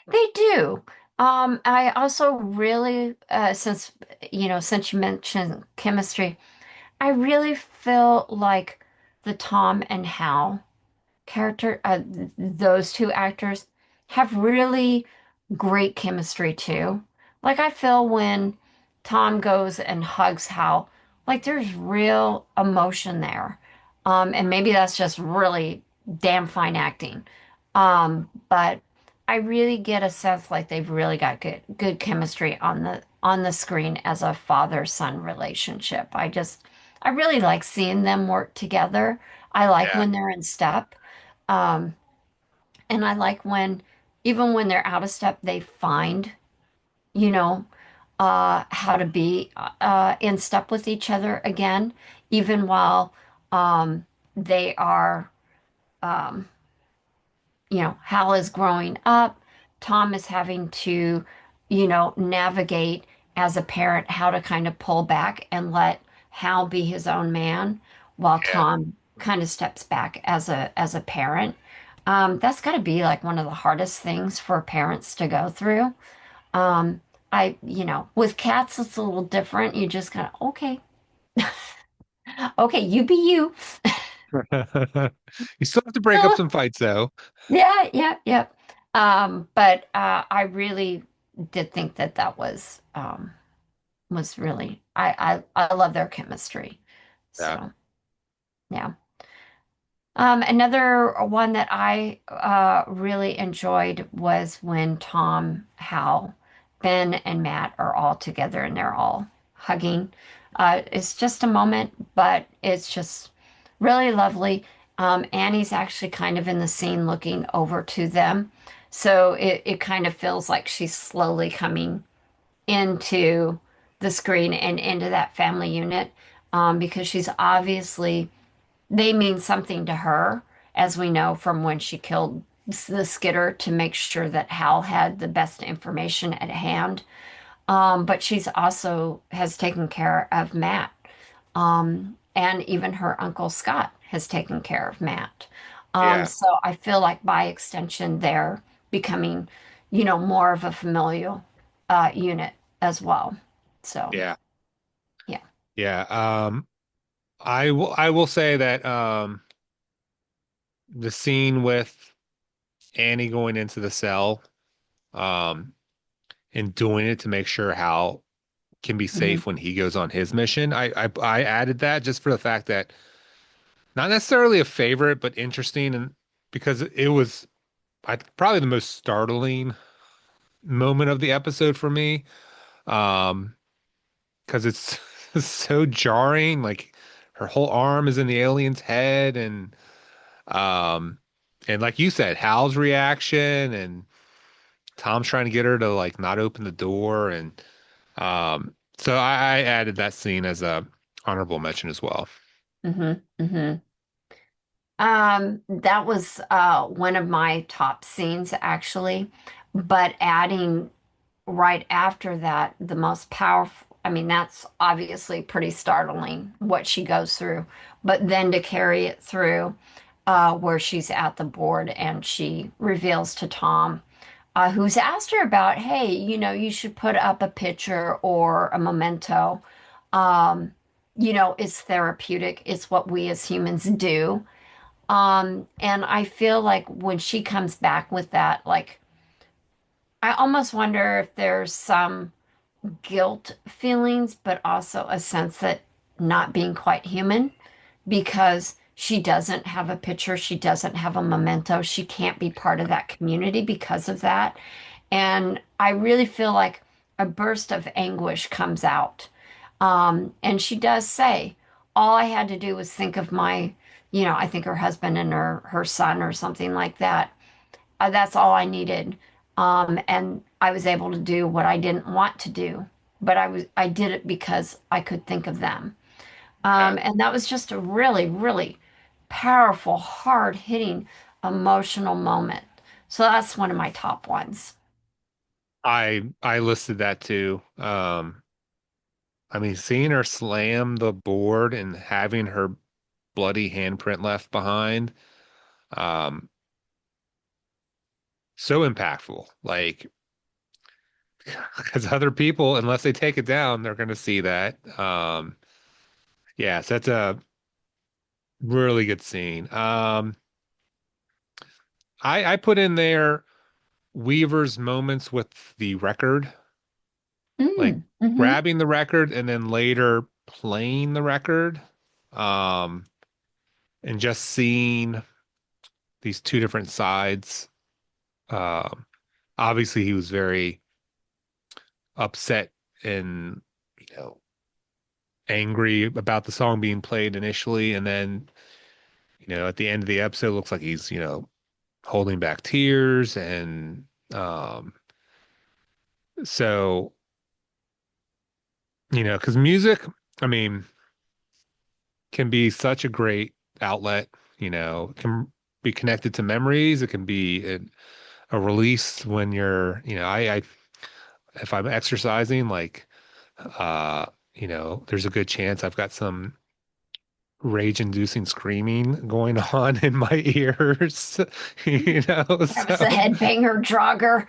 they do. I also really, since you mentioned chemistry, I really feel like the Tom and Hal character, those two actors have really great chemistry too. Like I feel when Tom goes and hugs Hal, like there's real emotion there. And maybe that's just really damn fine acting. But I really get a sense like they've really got good chemistry on the screen as a father-son relationship. I really like seeing them work together. I like Yeah. when they're in step. Um, and I like when, even when they're out of step, they find, you know, how to be in step with each other again, even while they are, um, Hal is growing up. Tom is having to, navigate as a parent how to kind of pull back and let Hal be his own man while Yeah. Tom kind of steps back as a parent. That's got to be like one of the hardest things for parents to go through. Um, with cats, it's a little different. You just kind of, okay, okay, you be you. You still have to break up some fights though. Yeah, yeah, yeah. But I really did think that was really I love their chemistry. Yeah. So yeah. Another one that I really enjoyed was when Tom, Hal, Ben, and Matt are all together and they're all hugging. It's just a moment, but it's just really lovely. Annie's actually kind of in the scene looking over to them. So it kind of feels like she's slowly coming into the screen and into that family unit because she's obviously they mean something to her, as we know from when she killed the skitter to make sure that Hal had the best information at hand. But she's also has taken care of Matt. And even her uncle Scott has taken care of Matt. Yeah. So I feel like by extension, they're becoming, more of a familial unit as well. So, Yeah. yeah. Yeah. I will say that the scene with Annie going into the cell um and doing it to make sure Hal can be Hmm. safe when he goes on his mission. I added that just for the fact that not necessarily a favorite, but interesting, and because it was probably the most startling moment of the episode for me. Um, because it's so jarring. Like her whole arm is in the alien's head, um, and like you said, Hal's reaction and Tom's trying to get her to like not open the door, and so I added that scene as a honorable mention as well. Hmm. Hmm. That was one of my top scenes actually, but adding right after that, the most powerful, I mean, that's obviously pretty startling what she goes through, but then to carry it through where she's at the board and she reveals to Tom, who's asked her about, hey, you should put up a picture or a memento. Um, it's therapeutic. It's what we as humans do. And I feel like when she comes back with that, like, I almost wonder if there's some guilt feelings, but also a sense that not being quite human because she doesn't have a picture, she doesn't have a memento, she can't be part of that community because of that. And I really feel like a burst of anguish comes out. And she does say, all I had to do was think of I think her husband and her son or something like that. That's all I needed. And I was able to do what I didn't want to do, but I did it because I could think of them. Yeah. And that was just a really, really powerful, hard-hitting, emotional moment. So that's one of my top ones. I listed that too. I mean, seeing her slam the board and having her bloody handprint left behind, um, so impactful. Like, because other people, unless they take it down, they're going to see that. Yeah, so that's a really good scene. I put in there Weaver's moments with the record, like Mm, hmm. grabbing the record and then later playing the record, um, and just seeing these two different sides. Um, Obviously, he was very upset and, you know, angry about the song being played initially, and then, at the end of the episode, it looks like he's, holding back tears. And um, so, because music, I mean, can be such a great outlet, it can be connected to memories. It can be a release when you're, if I'm exercising, like, uh, there's a good chance I've got some rage-inducing screaming going on in my ears, Travis the so, headbanger jogger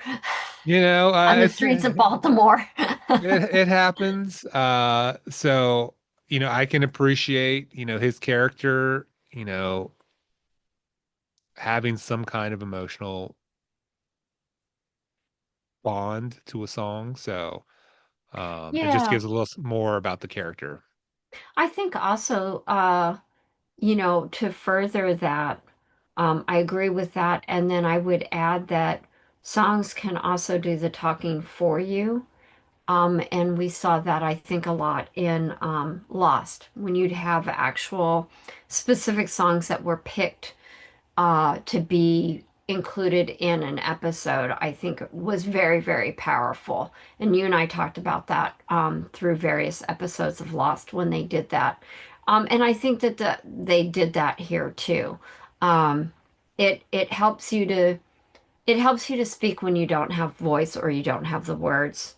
on the it's streets of Baltimore. it happens. So, I can appreciate, his character, having some kind of emotional bond to a song. So, it just Yeah, gives a little more about the character. I think also, to further that, I agree with that. And then I would add that songs can also do the talking for you. And we saw that, I think, a lot in Lost, when you'd have actual specific songs that were picked to be included in an episode, I think was very, very powerful. And you and I talked about that through various episodes of Lost when they did that. And I think that they did that here too. Um, it helps you to speak when you don't have voice or you don't have the words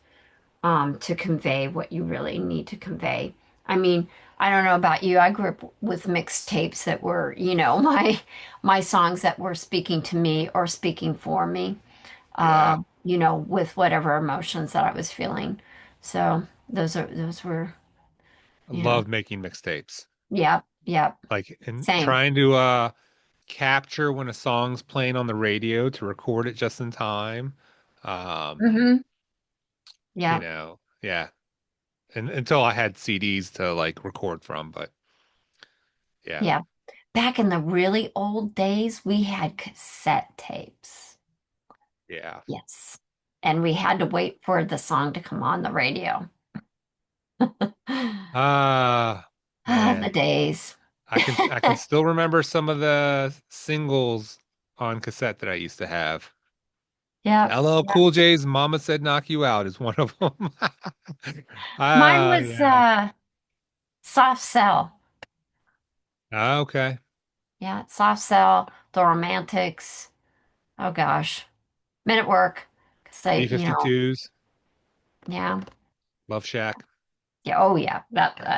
to convey what you really need to convey. I mean, I don't know about you. I grew up with mixtapes that were, my songs that were speaking to me or speaking for me, Yeah. with whatever emotions that I was feeling. So those were, I you know, love making mixtapes. yep, yep, Like, and same. trying to capture when a song's playing on the radio to record it just in time. Um, Mm-hmm. Yeah, yeah. And until I had CDs to like record from, but yeah. yeah. Back in the really old days, we had cassette tapes. Yeah. Yes. And we had to wait for the song to come on the radio. Ah, Ah, the man. days. I can still remember some of the singles on cassette that I used to have. Yep. LL Yep. Cool J's Mama Said Knock You Out is one of them. Mine Ah, was yeah. Soft Cell. Ah, okay. Yeah, Soft Cell, The Romantics. Oh gosh. Men at Work. 'Cause B-52s, yeah. Love Shack. Yeah, oh yeah.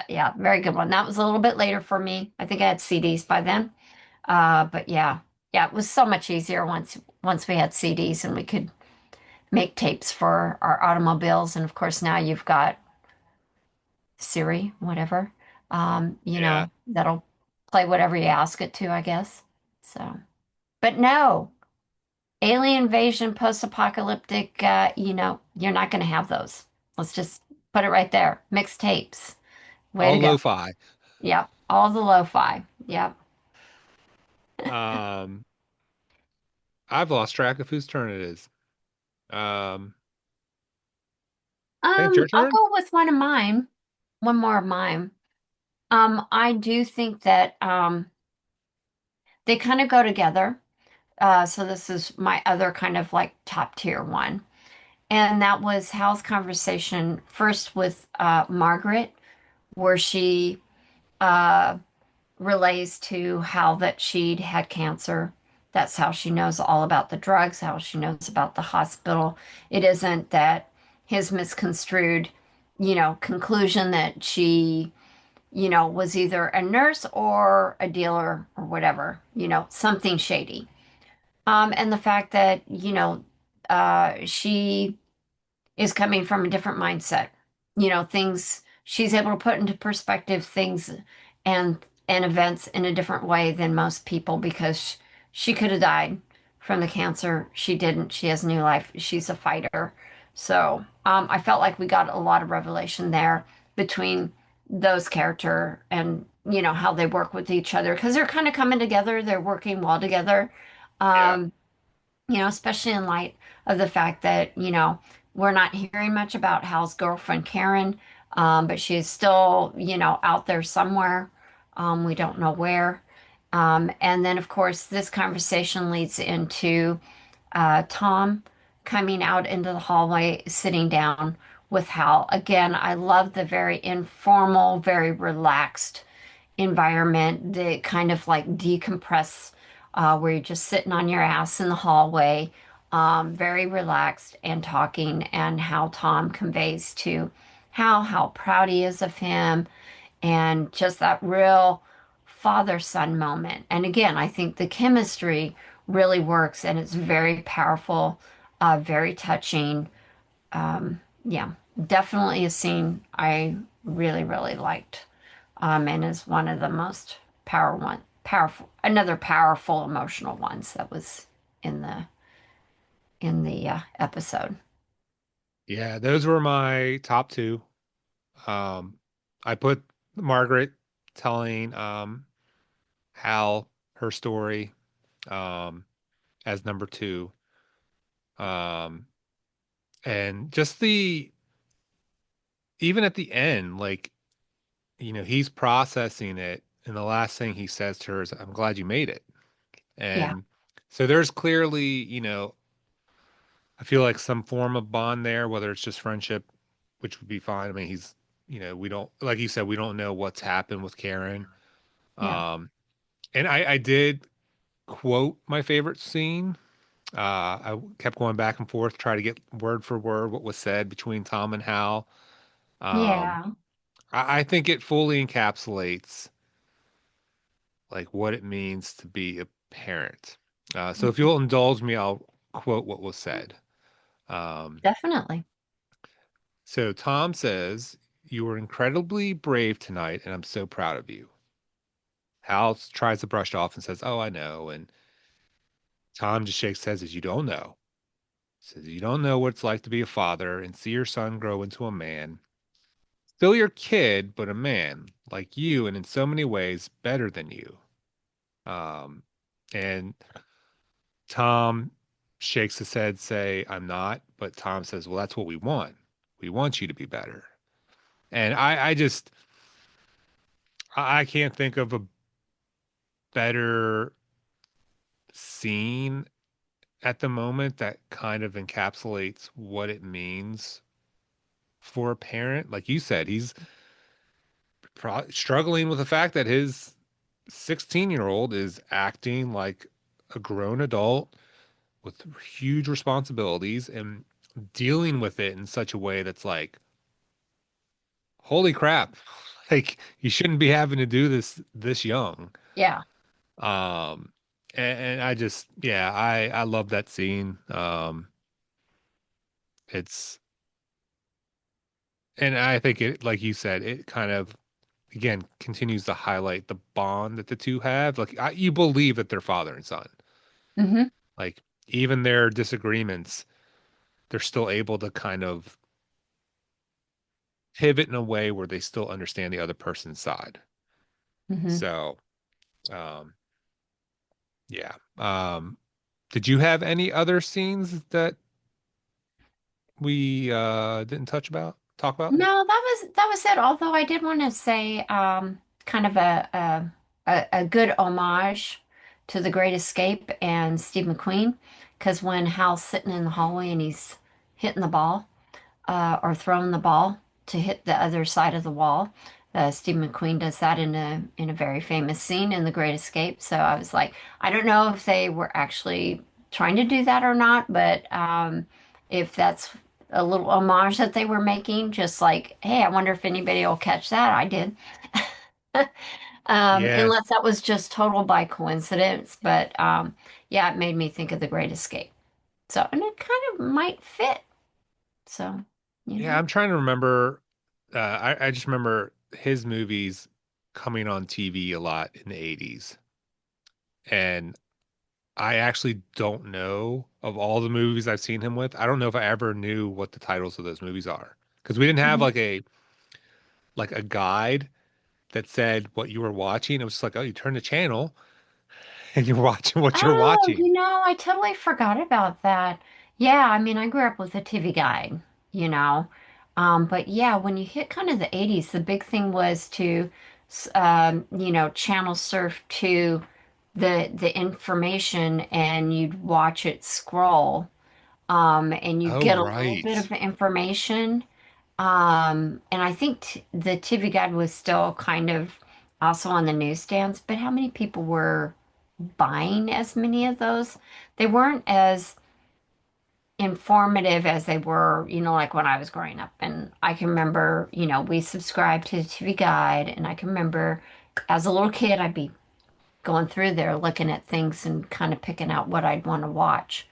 Yeah, very good one. That was a little bit later for me. I think I had CDs by then. But yeah. Yeah, it was so much easier once we had CDs and we could make tapes for our automobiles. And of course, now you've got Siri, whatever, Yeah. that'll play whatever you ask it to, I guess. So, but no, alien invasion, post-apocalyptic, you're not going to have those. Let's just put it right there. Mixed tapes. Way to All go. lo-fi. Yep. All the lo-fi. Yep. Um, I've lost track of whose turn it is. Um, I think it's your I'll turn. go with one of mine. One more of mine. I do think that they kind of go together. So this is my other kind of like top tier one. And that was Hal's conversation first with Margaret, where she uh, relays to Hal that she'd had cancer. That's how she knows all about the drugs, how she knows about the hospital. It isn't that his misconstrued, conclusion that she, was either a nurse or a dealer or whatever, something shady. And the fact that, she is coming from a different mindset. Things she's able to put into perspective things and events in a different way than most people because she could have died from the cancer. She didn't. She has new life. She's a fighter. So I felt like we got a lot of revelation there between those character and how they work with each other because they're kind of coming together. They're working well together. Yeah. Um, especially in light of the fact that, we're not hearing much about Hal's girlfriend, Karen. but she's still, out there somewhere. We don't know where. And then, of course, this conversation leads into Tom coming out into the hallway, sitting down with Hal. Again, I love the very informal, very relaxed environment, the kind of like decompress, where you're just sitting on your ass in the hallway, very relaxed and talking, and how Tom conveys to Hal how proud he is of him, and just that real father-son moment. And again, I think the chemistry really works, and it's very powerful, very touching. Yeah, definitely a scene I really, really liked, and is one of the most powerful, another powerful emotional ones that was in the episode. Yeah, those were my top two. Um, I put Margaret telling Hal her story um, as number two. Um, and just even at the end, like, he's processing it. And the last thing he says to her is, I'm glad you made it. Yeah, And so there's clearly, I feel like some form of bond there, whether it's just friendship, which would be fine. I mean, we don't, like you said, we don't know what's happened with Karen. yeah, Um, and I did quote my favorite scene. I kept going back and forth, try to get word for word what was said between Tom and Hal. Um, yeah. I think it fully encapsulates like what it means to be a parent. So if Mhm. you'll indulge me, I'll quote what was said. Um, Definitely. so Tom says, "You were incredibly brave tonight, and I'm so proud of you." Hal tries to brush it off and says, "Oh, I know." And Tom just shakes his head, says, "You don't know." Says, "You don't know what it's like to be a father and see your son grow into a man. Still your kid, but a man like you, and in so many ways better than you." Um, and Tom shakes his head, say, "I'm not." But Tom says, "Well, that's what we want. We want you to be better." And I can't think of a better scene at the moment that kind of encapsulates what it means for a parent. Like you said, he's struggling with the fact that his 16-year-old is acting like a grown adult with huge responsibilities and dealing with it in such a way that's like, holy crap, like you shouldn't be having to do this young. Yeah. Um, and I just, yeah, I love that scene. It's, and I think it, like you said, it kind of again continues to highlight the bond that the two have. Like you believe that they're father and son. Hmm. Like even their disagreements, they're still able to kind of pivot in a way where they still understand the other person's side. Hmm. So, um, yeah. Did you have any other scenes that we didn't talk about? No, that was it. Although I did want to say, kind of a good homage to The Great Escape and Steve McQueen, because when Hal's sitting in the hallway and he's hitting the ball, or throwing the ball to hit the other side of the wall. Steve McQueen does that in a very famous scene in The Great Escape. So I was like, I don't know if they were actually trying to do that or not, but if that's a little homage that they were making, just like, hey, I wonder if anybody will catch that. I did. Yeah. Unless that was just total by coincidence, but yeah, it made me think of The Great Escape. So, and it kind of might fit. So, you Yeah, know. I'm trying to remember. I just remember his movies coming on TV a lot in the 80s. And I actually don't know of all the movies I've seen him with. I don't know if I ever knew what the titles of those movies are because we didn't have Mhm. like a guide that said what you were watching. It was just like, oh, you turn the channel and you're watching what you're Oh, watching. I totally forgot about that. Yeah, I mean, I grew up with a TV guide, you know. But yeah, when you hit kind of the 80s, the big thing was to, channel surf to the information and you'd watch it scroll. And you'd Oh, get a little bit right. of information. And I think t the TV Guide was still kind of also on the newsstands, but how many people were buying as many of those? They weren't as informative as they were, like when I was growing up. And I can remember, we subscribed to the TV Guide, and I can remember as a little kid, I'd be going through there looking at things and kind of picking out what I'd want to watch.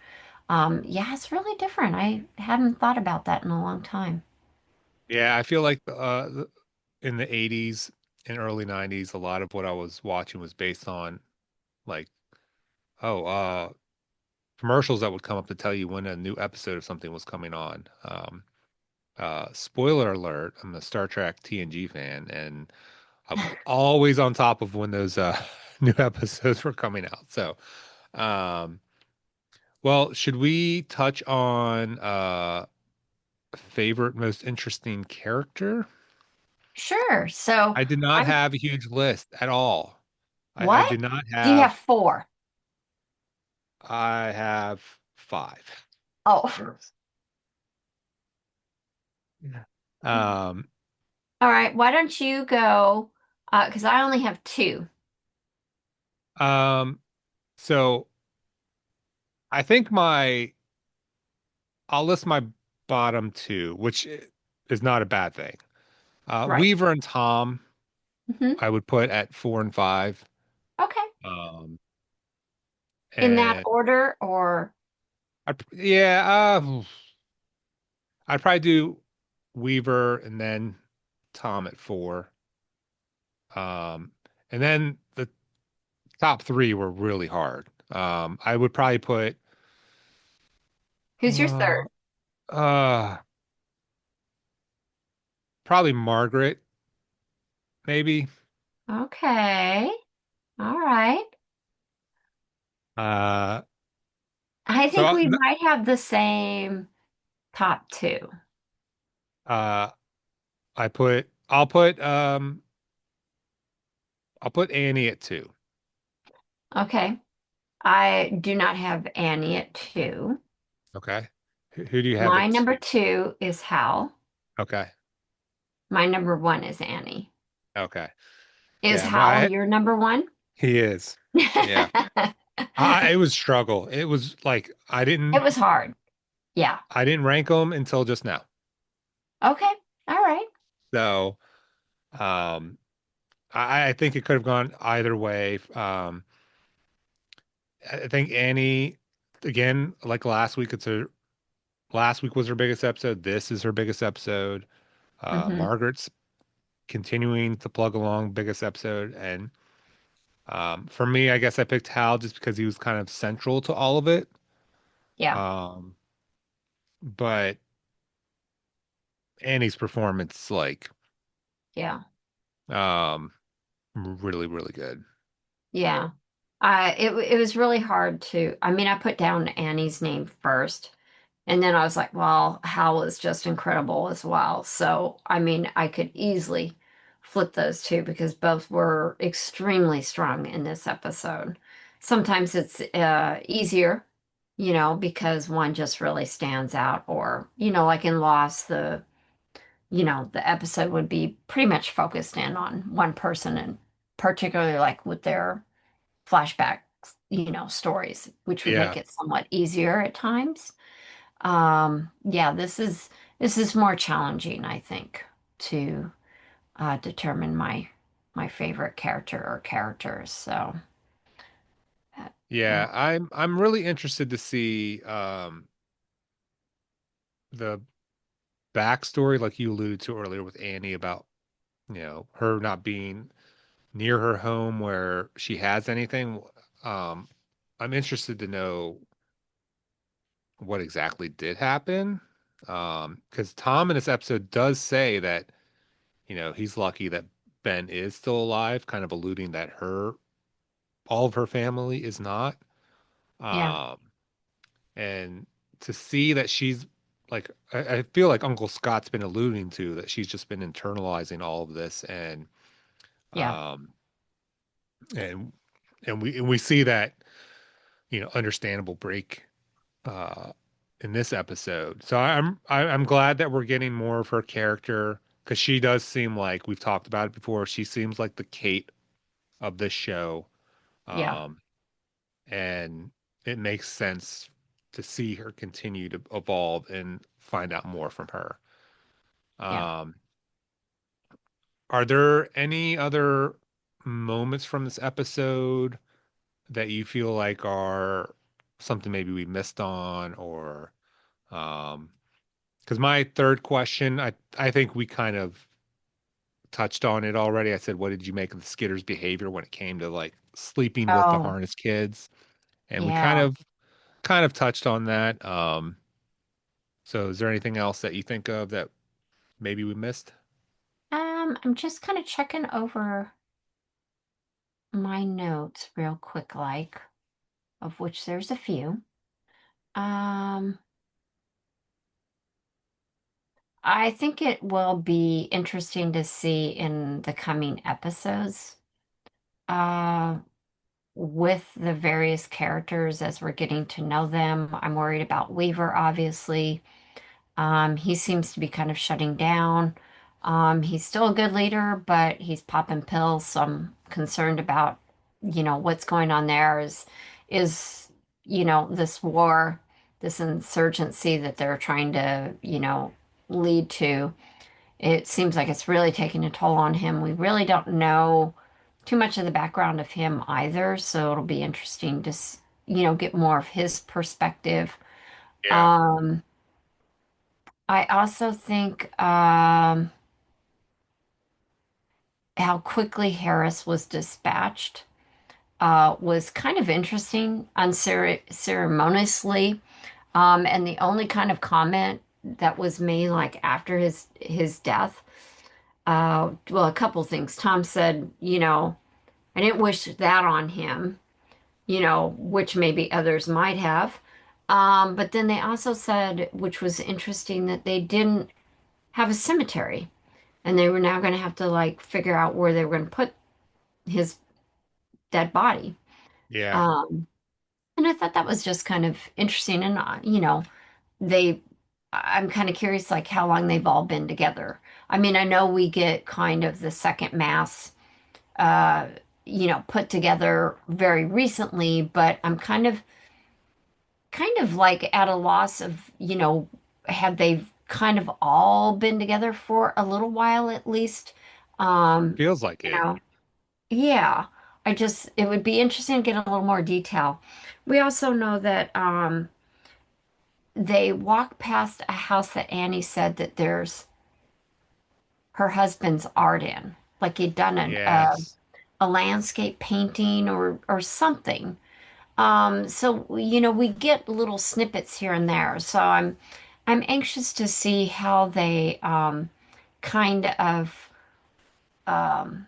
Yeah, it's really different. I hadn't thought about that in a long time. Yeah, I feel like in the 80s and early 90s, a lot of what I was watching was based on like, oh, commercials that would come up to tell you when a new episode of something was coming on. Spoiler alert, I'm a Star Trek TNG fan, and I was always on top of when those new episodes were coming out. So, um, well, should we touch on favorite, most interesting character? Sure. So I did not I'm have a huge list at all. I what? did not Do you have have, four? I have five. Oh, Yeah. Um, all right. Why don't you go? Because I only have two. um, so I think I'll list my bottom two, which is not a bad thing. Right. Weaver and Tom, Hmm. I would put at four and five. Okay. Um, In that and order, or yeah, I'd probably do Weaver and then Tom at four. Um, and then the top three were really hard. I would probably put who's your uh, third? uh, probably Margaret, maybe. Okay. All right. Uh, I so think we might have the same top two. uh, I'll put Annie at two. Okay. I do not have Annie at two. Okay. Who do you have My at number two? two is Hal. Okay. My number one is Annie. Okay. Is Yeah, Hal your number one? he is. Yeah. It was struggle. It was like It was hard. Yeah. I didn't rank them until just now. Okay. All right. So, um I think it could have gone either way. I think Annie, again, like last week was her biggest episode. This is her biggest episode. Hmm. Margaret's continuing to plug along, biggest episode. And for me, I guess I picked Hal just because he was kind of central to all of it. Yeah. Um, but Annie's performance, like, Yeah. um, really, really good. Yeah. It was really hard to, I mean, I put down Annie's name first, and then I was like, well, Hal was just incredible as well. So, I mean, I could easily flip those two because both were extremely strong in this episode. Sometimes it's easier, because one just really stands out, or, like in Lost, the episode would be pretty much focused in on one person, and particularly like with their flashback, stories, which would make Yeah. it somewhat easier at times. Yeah, this is more challenging, I think, to determine my favorite character or characters. So, uh, Yeah. I'm really interested to see the backstory, like you alluded to earlier with Annie about, her not being near her home where she has anything. Um, I'm interested to know what exactly did happen. Because Tom in this episode does say that, he's lucky that Ben is still alive, kind of alluding that all of her family is not. yeah, Um, and to see that she's, like I feel like Uncle Scott's been alluding to that she's just been internalizing all of this Yeah, um and and we see that, understandable break uh in this episode. So I'm glad that we're getting more of her character because she does seem like we've talked about it before. She seems like the Kate of this show. yeah, Um and it makes sense to see her continue to evolve and find out more from her. yeah. Um are there any other moments from this episode that you feel like are something maybe we missed on or um because my third question, I think we kind of touched on it already. I said, what did you make of the Skitter's behavior when it came to like sleeping with the Oh, harness kids? And we kind yeah. of touched on that. So is there anything else that you think of that maybe we missed? I'm just kind of checking over my notes real quick, like, of which there's a few. Um, I think it will be interesting to see in the coming episodes, uh, with the various characters as we're getting to know them. I'm worried about Weaver, obviously. He seems to be kind of shutting down. He's still a good leader, but he's popping pills, so I'm concerned about, what's going on there is, this war, this insurgency that they're trying to, lead to. It seems like it's really taking a toll on him. We really don't know too much of the background of him either, so it'll be interesting to, get more of his perspective. Yeah. Um, I also think how quickly Harris was dispatched was kind of interesting, unceremoniously. And the only kind of comment that was made, like after his death, well, a couple things. Tom said, I didn't wish that on him, which maybe others might have. But then they also said, which was interesting, that they didn't have a cemetery. And they were now going to have to like figure out where they were going to put his dead body. Yeah. Um, and I thought that was just kind of interesting. And, they, I'm kind of curious, like how long they've all been together. I mean, I know we get kind of the second mass, uh, put together very recently, but I'm kind of like at a loss of, have they kind of all been together for a little while at least? Um, Feels like you it. know, Yeah, it would be interesting to get a little more detail. We also know that they walk past a house that Annie said that there's her husband's art in, like he'd done Yes. a landscape painting or something. So we get little snippets here and there. So I'm anxious to see how they kind of um,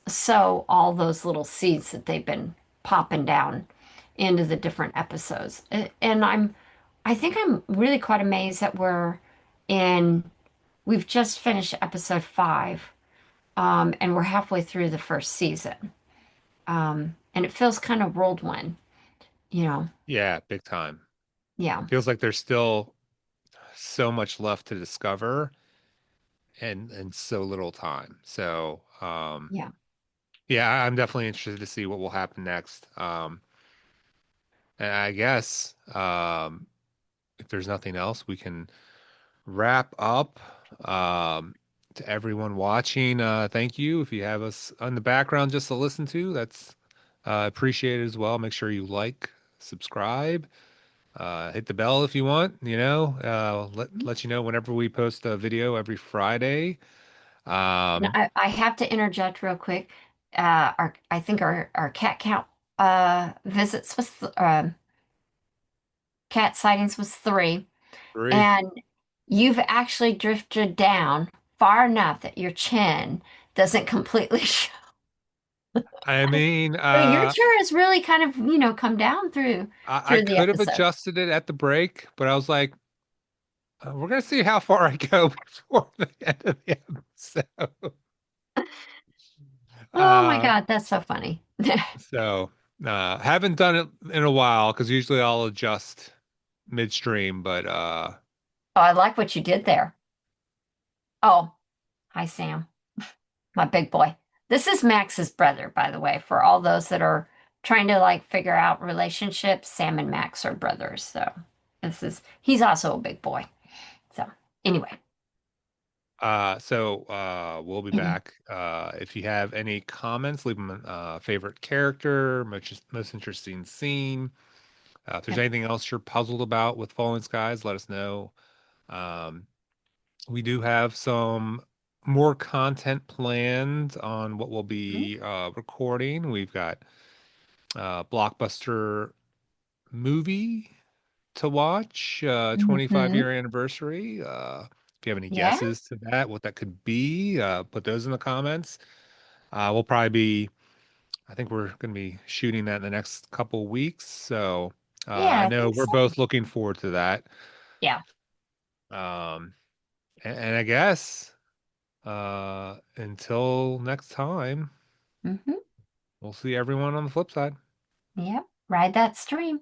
sow all those little seeds that they've been popping down into the different episodes. And I think I'm really quite amazed that we've just finished episode 5, and we're halfway through the first season. And it feels kind of whirlwind, you know. Yeah, big time. Yeah, Feels like there's still so much left to discover and so little time. So, yeah. yeah, I'm definitely interested to see what will happen next. And I guess if there's nothing else, we can wrap up. To everyone watching, thank you. If you have us on the background just to listen to, that's appreciated as well. Make sure you like, subscribe, hit the bell if you want. Let you know whenever we post a video every Friday. And Um, I have to interject real quick. I think our cat count visits was cat sightings was 3. 3. And you've actually drifted down far enough that your chin doesn't completely show. I mean, But your chair has really kind of, come down through I through the could have episode. adjusted it at the break, but I was like, We're gonna see how far I go before the end of the episode. Oh my Uh, God, that's so funny. so haven't done it in a while because usually I'll adjust midstream, but Oh, I like what you did there. Oh, hi, Sam, my big boy. This is Max's brother, by the way, for all those that are trying to like figure out relationships. Sam and Max are brothers. So he's also a big boy. So anyway. we'll be back. If you have any comments, leave them favorite character, most interesting scene. If there's Yep. anything else you're puzzled about with Falling Skies, let us know. Um, we do have some more content planned on what we'll be recording. We've got blockbuster movie to watch, 25 Mm-hmm. year anniversary. If you have any Yeah. guesses to that, what that could be, put those in the comments. We'll probably be, I think we're going to be shooting that in the next couple weeks. So Yeah, I I know think we're so. both looking forward to that. Yeah. Um, and I guess until next time, Mm-hmm. we'll see everyone on the flip side. Yep. Ride that stream.